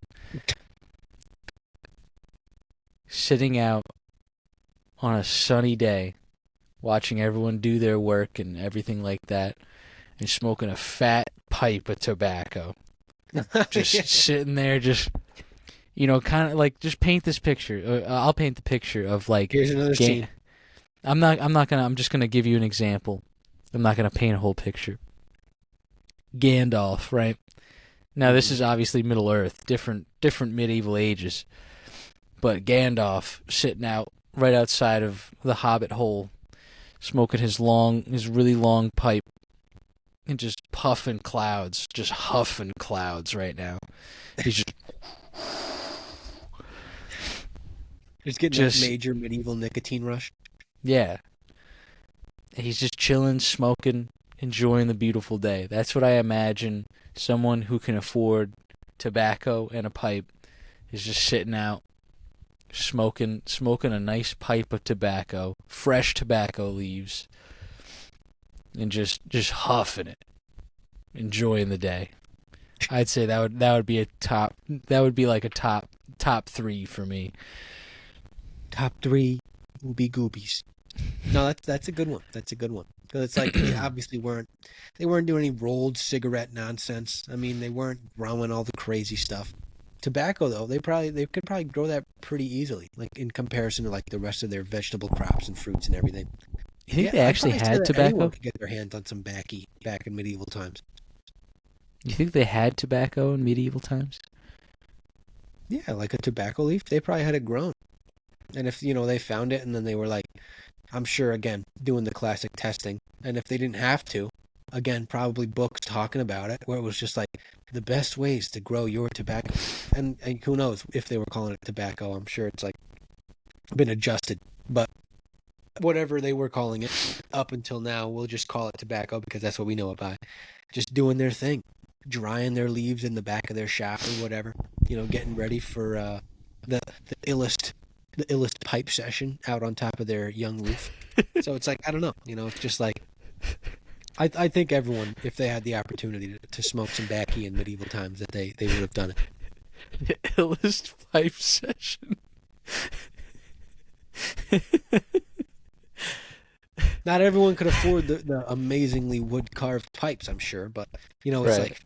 Sitting out on a sunny day, watching everyone do their work and everything like that, and smoking a fat pipe of tobacco. Just
Yeah.
sitting there, just kind of like just paint this picture. I'll paint the picture of like
Here's another scene.
I'm just gonna give you an example. I'm not gonna paint a whole picture. Gandalf, right? Now this is obviously Middle Earth, different medieval ages. But Gandalf sitting out right outside of the Hobbit hole, smoking his really long pipe, and just huffing clouds right now. He's
Just getting
just
that major medieval nicotine rush.
yeah. He's just chilling, smoking, enjoying the beautiful day. That's what I imagine someone who can afford tobacco and a pipe is just sitting out, smoking a nice pipe of tobacco, fresh tobacco leaves, and just huffing it, enjoying the day. I'd say that would be like a top 3 for me.
Top 3 Ooby Goobies. No, that's a good one. That's a good one. Because it's like they obviously weren't doing any rolled cigarette nonsense. I mean, they weren't growing all the crazy stuff. Tobacco though, they could probably grow that pretty easily, like in comparison to like the rest of their vegetable crops and fruits and everything.
You think
Yeah,
they
I'd
actually
probably say
had
that
tobacco?
anyone could get their hands on some backy back in medieval times.
You think they had tobacco in medieval times?
Yeah, like a tobacco leaf, they probably had it grown. And if they found it and then they were like, I'm sure again doing the classic testing, and if they didn't have to, again probably books talking about it where it was just like the best ways to grow your tobacco, and who knows if they were calling it tobacco. I'm sure it's like been adjusted, but whatever they were calling it up until now, we'll just call it tobacco because that's what we know it by. Just doing their thing, drying their leaves in the back of their shop or whatever, getting ready for the the illest pipe session out on top of their young roof. So it's like, I don't know, it's just like, I think everyone, if they had the opportunity to smoke some backy in medieval times, that they would have done it.
The illest pipe session.
Not everyone could afford the amazingly wood carved pipes, I'm sure, but it's
Right.
like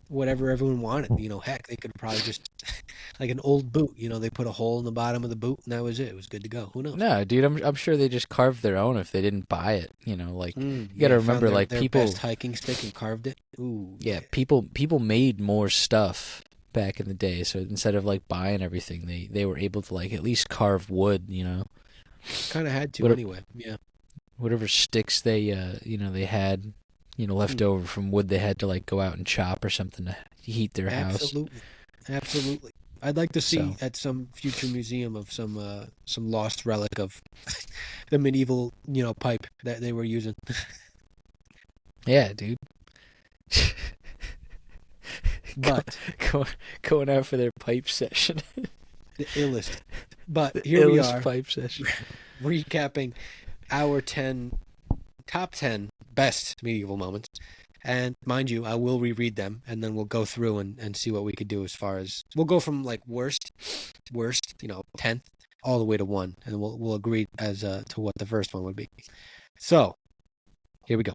whatever everyone wanted. Heck, they could probably just like an old boot. They put a hole in the bottom of the boot, and that was it. It was good to go. Who knows?
No, dude, I'm sure they just carved their own if they didn't buy it. Like you gotta
Yeah,
remember,
found
like
their
people,
best hiking stick and carved it. Ooh,
yeah, people made more stuff back in the day. So instead of like buying everything, they were able to like at least carve wood.
Kind of had to
What a-
anyway. Yeah.
Whatever sticks they they had left over from wood, they had to like go out and chop or something to heat their house.
Absolutely, absolutely. I'd like to see
So.
at some future museum of some lost relic of the medieval pipe that they were using.
Yeah, dude.
But
going out for their pipe session.
the illest. But here we
Illest
are
pipe session.
recapping our top 10 best medieval moments. And mind you, I will reread them, and then we'll go through and see what we could do as far as we'll go from like worst, 10th, all the way to 1, and we'll agree as to what the first one would be. So, here we go.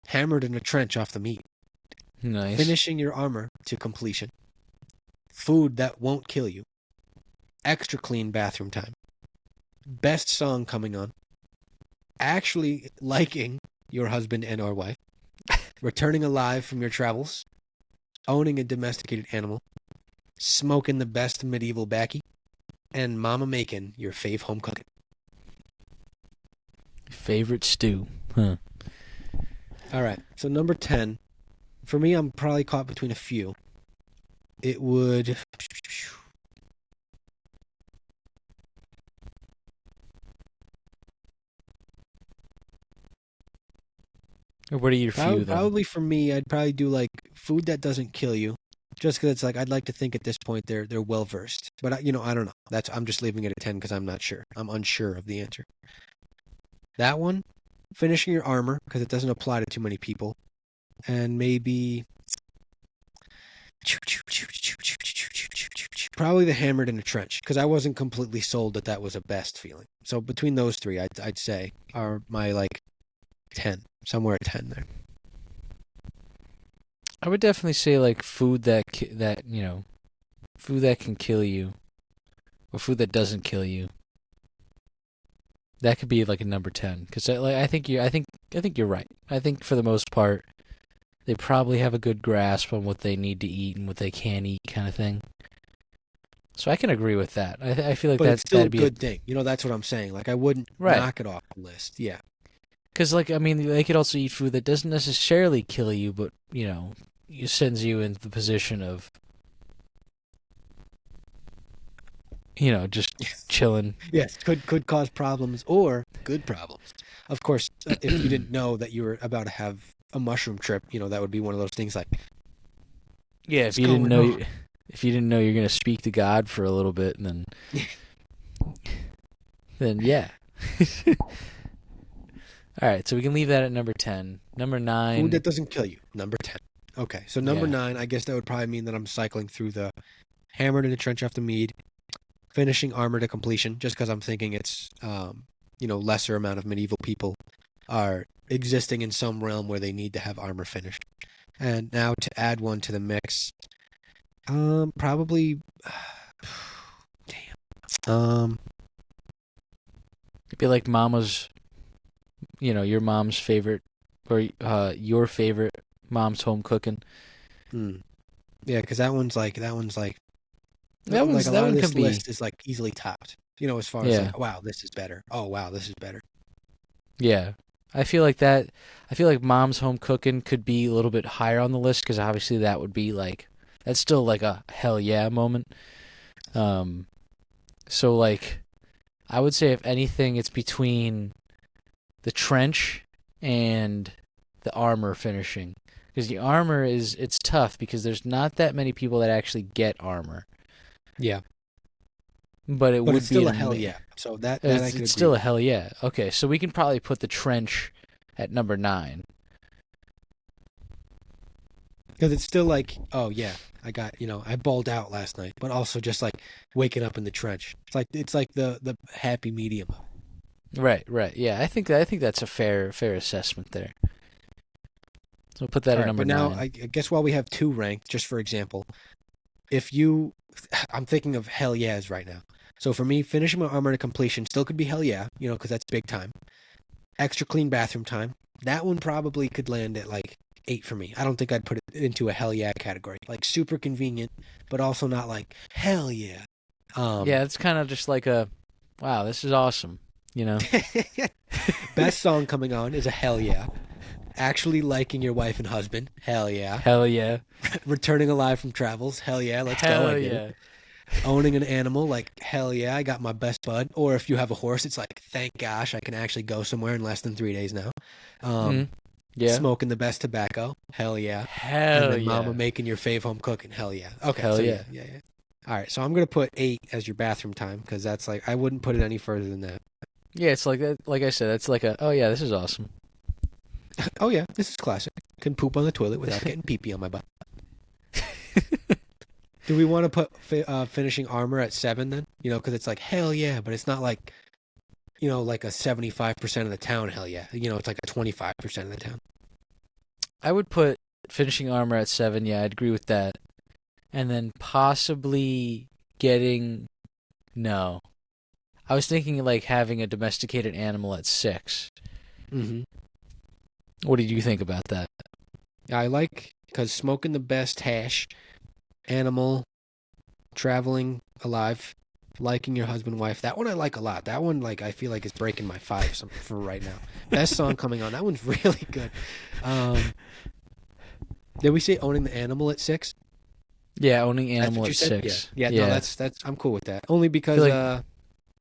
Hammered in a trench off the meat.
Nice.
Finishing your armor to completion. Food that won't kill you. Extra clean bathroom time. Best song coming on. Actually liking your husband and or wife. Returning alive from your travels. Owning a domesticated animal. Smoking the best medieval backy. And mama making your fave home cooking.
Favorite stew. Huh.
All right. So number 10. For me, I'm probably caught between a few. It would...
What are your few then?
Probably for me, I'd probably do like food that doesn't kill you. Just because it's like, I'd like to think at this point they're well versed. But, I don't know. I'm just leaving it at 10 because I'm not sure. I'm unsure of the answer. That one, finishing your armor because it doesn't apply to too many people. And maybe... Probably the hammered in a trench because I wasn't completely sold that was a best feeling. So between those three, I'd say are my like 10, somewhere at 10 there.
I would definitely say like food that food that can kill you, or food that doesn't kill you. That could be like a number 10 because I think you're right. I think for the most part, they probably have a good grasp on what they need to eat and what they can eat, kind of thing. So I can agree with that. I feel like
it's still
that'd
a
be
good thing. That's what I'm saying. Like I wouldn't knock it off the list. Yeah.
Because they could also eat food that doesn't necessarily kill you, but it sends you into the position of just chilling.
Yes, could cause problems or good problems. Of course, if you didn't know that you were about to have a mushroom trip, that would be one of those things like.
Yeah, if you didn't know you're gonna speak to God for a little bit, and then yeah. All right, so we can leave that at number 10. Number 9.
Food that doesn't kill you. Number 10. Okay, so number 9, I guess that would probably mean that I'm cycling through the hammered in the trench after mead, finishing armor to completion, just because I'm thinking it's, lesser amount of medieval people are existing in some realm where they need to have armor finished. And now to add one to the mix, probably,
it'd be like Mama's, your mom's favorite, or your favorite mom's home cooking.
Yeah, because that one's like a lot of this list is like easily topped. As far as like, wow, this is better. Oh, wow, this is better.
Yeah, I feel like mom's home cooking could be a little bit higher on the list because obviously that would be like that's still like a hell yeah moment. So like, I would say if anything, it's between the trench and the armor finishing. Because the armor it's tough because there's not that many people that actually get armor.
Yeah.
But would
it's still
be
a hell yeah. So that I could agree
it's still
with.
a hell yeah. Okay, so we can probably put the trench at number 9.
Because it's still like, oh yeah, I got, I balled out last night, but also just like waking up in the trench. It's like the happy medium.
Right. Yeah, I think that's a fair assessment there. So we'll put that at number 9.
But now, I guess while we have 2 ranked, just for example, I'm thinking of hell yeahs right now. So for me, finishing my armor to completion still could be hell yeah, because that's big time. Extra clean bathroom time. That one probably could land at like 8 for me. I don't think I'd put it into a hell yeah category. Like super convenient, but also not like hell yeah.
Yeah, it's kind of just like a, wow, this is awesome.
Best song coming on is a hell yeah. Actually liking your wife and husband, hell yeah.
Hell yeah.
Returning alive from travels, hell yeah. Let's go.
Hell yeah.
Owning an animal, like hell yeah, I got my best bud. Or if you have a horse, it's like thank gosh, I can actually go somewhere in less than 3 days now.
Yeah.
Smoking the best tobacco, hell yeah.
Hell
and then
yeah.
Mama making your fave home cooking, hell yeah. Okay,
hell
so
yeah.
Yeah. All right, so I'm gonna put 8 as your bathroom time because that's like I wouldn't put it any further than that.
Yeah, it's like that. Like I said, it's like a, oh yeah, this is awesome.
Oh yeah, this is classic. Can poop on the toilet without getting pee-pee on my butt. Do we want to put finishing armor at 7 then? Because it's like hell yeah, but it's not like like a 75% of the town, hell yeah. It's like a 25% of the town.
I would put finishing armor at 7. Yeah, I'd agree with that. And then possibly getting... No. I was thinking like having a domesticated animal at 6.
Mm-hmm.
What did you think about that?
I like, because smoking the best hash, animal, traveling alive, liking your husband, wife. That one I like a lot. That one, like, I feel like is breaking my 5 for right now. Best song coming on. That one's really good. Did we say owning the animal at 6?
Yeah, owning
That's
animal
what you
at
said?
6.
Yeah. No, that's I'm cool with that. Only because
Feel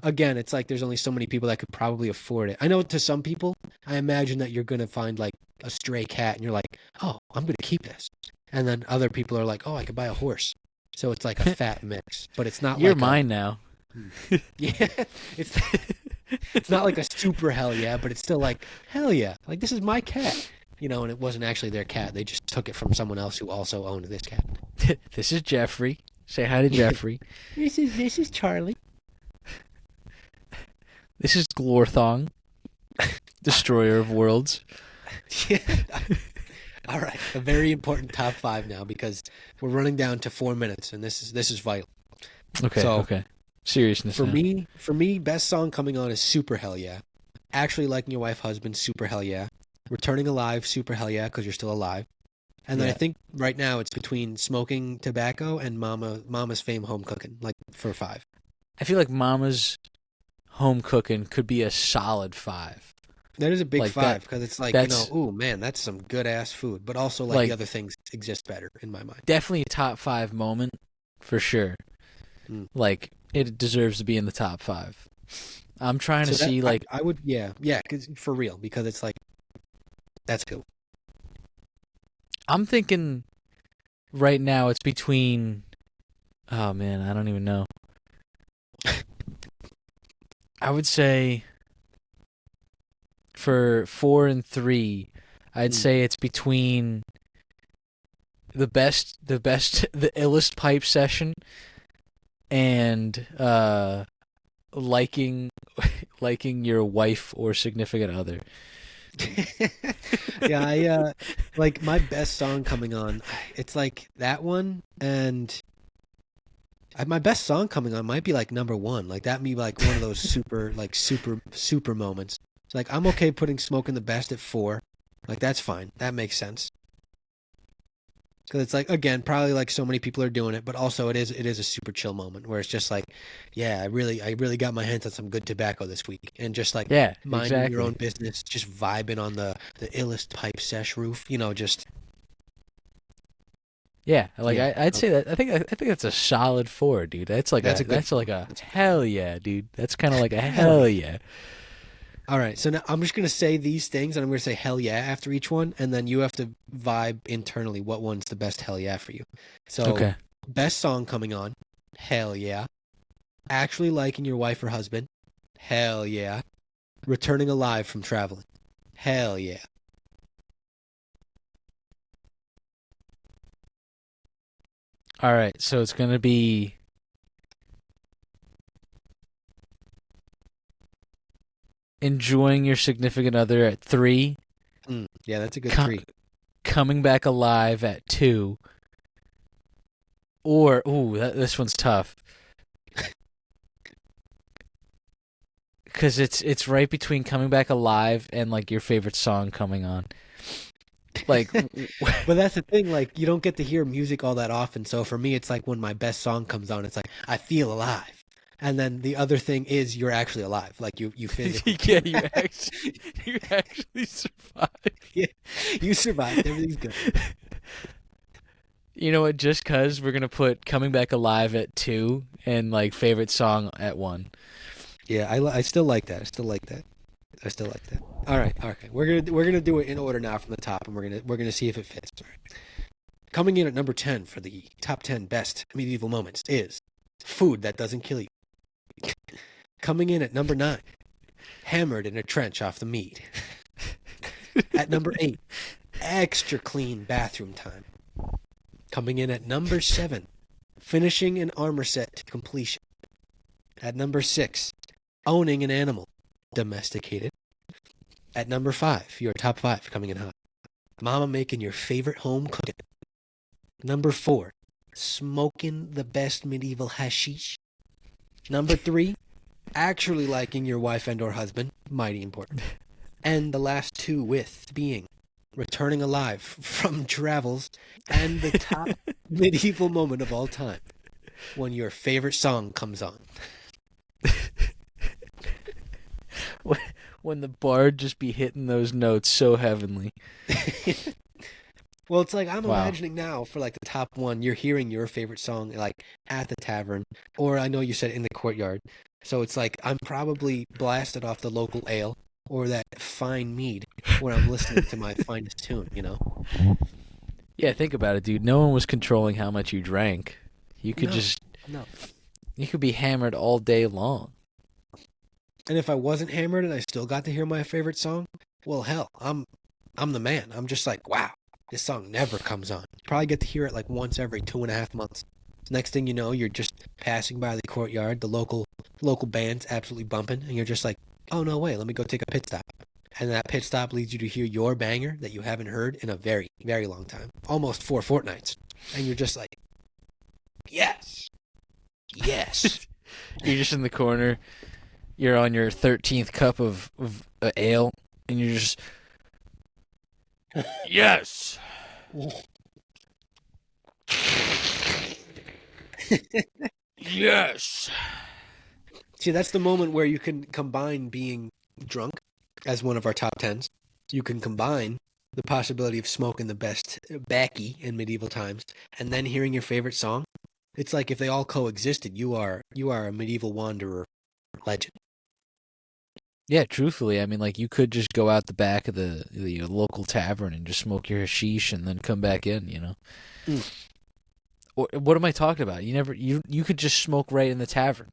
again, it's like there's only so many people that could probably afford it. I know to some people, I imagine that you're gonna find like a stray cat and you're like, oh, I'm gonna keep this. And then other people are like, oh, I could buy a horse. So it's like a fat mix, but it's not
You're
like
mine now.
yeah, it's not like a super hell yeah, but it's still like hell yeah, like this is my cat, and it wasn't actually their cat. They just took it from someone else who also owned this cat.
This is Jeffrey. Say hi to Jeffrey.
This is Charlie.
This is Glorthong, destroyer of worlds.
Yeah. All right, a very important top 5 now because we're running down to 4 minutes, and this is vital.
Okay.
So,
okay. Seriousness.
For
now.
me, best song coming on is Super Hell Yeah. Actually Liking Your Wife, Husband, Super Hell Yeah. Returning Alive, Super Hell Yeah, because you're still alive. And then
Yeah.
I think right now it's between Smoking Tobacco and Mama's Fame Home Cooking, like for 5.
I feel like Mama's home cooking could be a solid 5.
That is a big
Like
5 because it's like, ooh, man, that's some good ass food. But also like the other things exist better in my mind.
Definitely a top 5 moment for sure. Like it deserves to be in the top 5. I'm trying to see like
I would cause for real because it's like that's good.
I'm thinking right now it's between oh man, I don't even know. I would say for 4 and 3, I'd say it's between the illest pipe session and liking your wife or significant other.
Yeah, I like my best song coming on. It's like that one, and my best song coming on might be like number 1. Like that be like one of those super moments. It's like I'm okay putting Smoking the Best at 4. Like that's fine. That makes sense. Because it's like, again, probably like so many people are doing it, but also it is a super chill moment where it's just like, yeah, I really got my hands on some good tobacco this week, and just like minding your own business, just vibing on the illest pipe sesh roof, just.
Yeah, like I'd say that I think that's a solid 4, dude. That's like that's like a hell yeah, dude. That's kind of like a hell yeah.
All right, so now I'm just going to say these things, and I'm going to say hell yeah after each one, and then you have to vibe internally what one's the best hell yeah for you. So, Best song coming on, hell yeah. Actually Liking Your Wife or Husband, hell yeah. Returning Alive from Traveling, hell yeah.
All right, so it's going to be Enjoying Your Significant Other at 3.
Yeah, that's a good 3.
Coming Back Alive at 2. Or, this one's tough. Because it's right between Coming Back Alive and like your favorite song coming on. Like,
but that's the thing. Like, you don't get to hear music all that often. So for me, it's like when my best song comes on, it's like I feel alive. And then the other thing is you're actually alive. Like you physically.
Yeah, you actually survived.
Yeah, you survived. Everything's good.
You know what? Just cause we're gonna put Coming Back Alive at 2 and like favorite song at 1.
Yeah, I still like that. I still like that. All right. Okay. We're gonna do it in order now from the top, and we're gonna see if it fits. All right. Coming in at number 10 for the top 10 best medieval moments is Food That Doesn't Kill You. Coming in at number 9, Hammered in a Trench Off the Mead. At number 8, Extra Clean Bathroom Time. Coming in at number 7, Finishing an Armor Set to Completion. At number 6, Owning an Animal. domesticated. At number 5, your top 5 coming in hot. Mama making your favorite home cooking. Number 4, smoking the best medieval hashish. Number 3, actually liking your wife and or husband. Mighty important. And the last 2 with being returning alive from travels and the top medieval moment of all time when your favorite song comes on.
When the bard just be hitting those notes so heavenly.
Well, it's like I'm
Wow.
imagining now for like the top 1, you're hearing your favorite song like at the tavern, or I know you said in the courtyard. So it's like I'm probably blasted off the local ale or that fine mead where I'm listening to my finest tune, you know?
Yeah, think about it, dude. No one was controlling how much you drank. You could
No.
you could be hammered all day long.
And if I wasn't hammered and I still got to hear my favorite song, well, hell, I'm the man. I'm just like, wow, this song never comes on. You probably get to hear it like once every 2.5 months. Next thing you know, you're just passing by the courtyard, the local band's absolutely bumping, and you're just like, oh no way, let me go take a pit stop. And that pit stop leads you to hear your banger that you haven't heard in a very, very long time, almost 4 fortnights. And you're just like, yes, yes.
You're just in the corner. You're on your 13th cup of ale, and you're just, yes. Yes.
See, that's the moment where you can combine being drunk as one of our top 10s. You can combine the possibility of smoking the best baccy in medieval times and then hearing your favorite song. It's like if they all coexisted, you are a medieval wanderer legend.
Yeah, truthfully, I mean, like, you could just go out the back of the local tavern and just smoke your hashish and then come back in, you know?
Mm.
Or, what am I talking about? You could just smoke right in the tavern.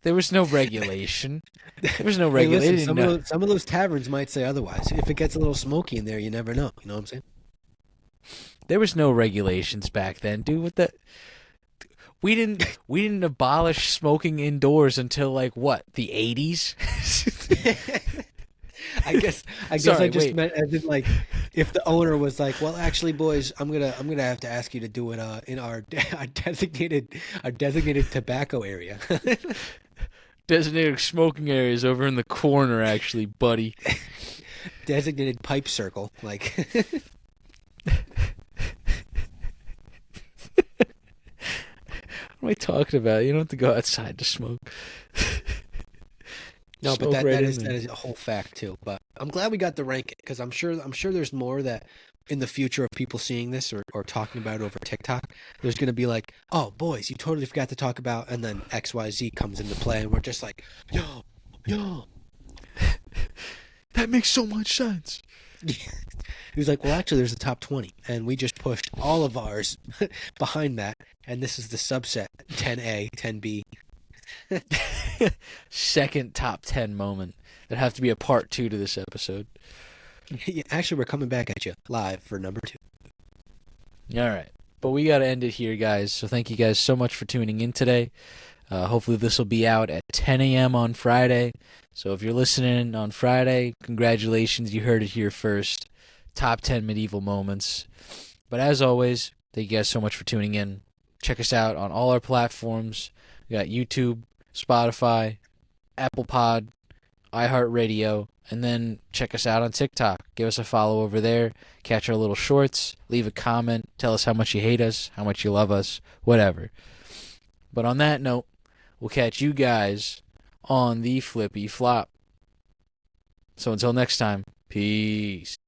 There was no regulation. There was no
Hey, listen,
regulation.
some of those taverns might say otherwise. If it gets a little smoky in there, you never know. You know what I'm saying?
There was no regulations back then, dude. What the? We didn't abolish smoking indoors until like what, the 80s?
I guess
Sorry,
I just
wait.
meant as in like if the owner was like, well, actually, boys, I'm gonna have to ask you to do it in our designated tobacco area.
Designated smoking areas over in the corner, actually, buddy.
Designated pipe circle, like.
What am I talking about? You don't have to go outside to smoke.
No, but
Smoke
that,
right
that
in
is
there.
that is a whole fact too. But I'm glad we got the ranking because I'm sure there's more that in the future of people seeing this or talking about it over TikTok, there's gonna be like, oh boys, you totally forgot to talk about, and then XYZ comes into play, and we're just like, yo.
That makes so much sense.
He was like, well, actually, there's a top 20, and we just pushed all of ours behind that, and this is the subset 10A, 10B.
Second top 10 moment. There'd have to be a part 2 to this episode.
Yeah, actually, we're coming back at you live for number 2.
All right. But we got to end it here, guys. So thank you guys so much for tuning in today. Hopefully this will be out at 10 a.m. on Friday. So if you're listening on Friday, congratulations. You heard it here first. Top 10 medieval moments. But as always, thank you guys so much for tuning in. Check us out on all our platforms. We got YouTube, Spotify, Apple Pod, iHeartRadio, and then check us out on TikTok. Give us a follow over there. Catch our little shorts. Leave a comment. Tell us how much you hate us, how much you love us, whatever. But on that note, we'll catch you guys on the flippy flop. So until next time, peace.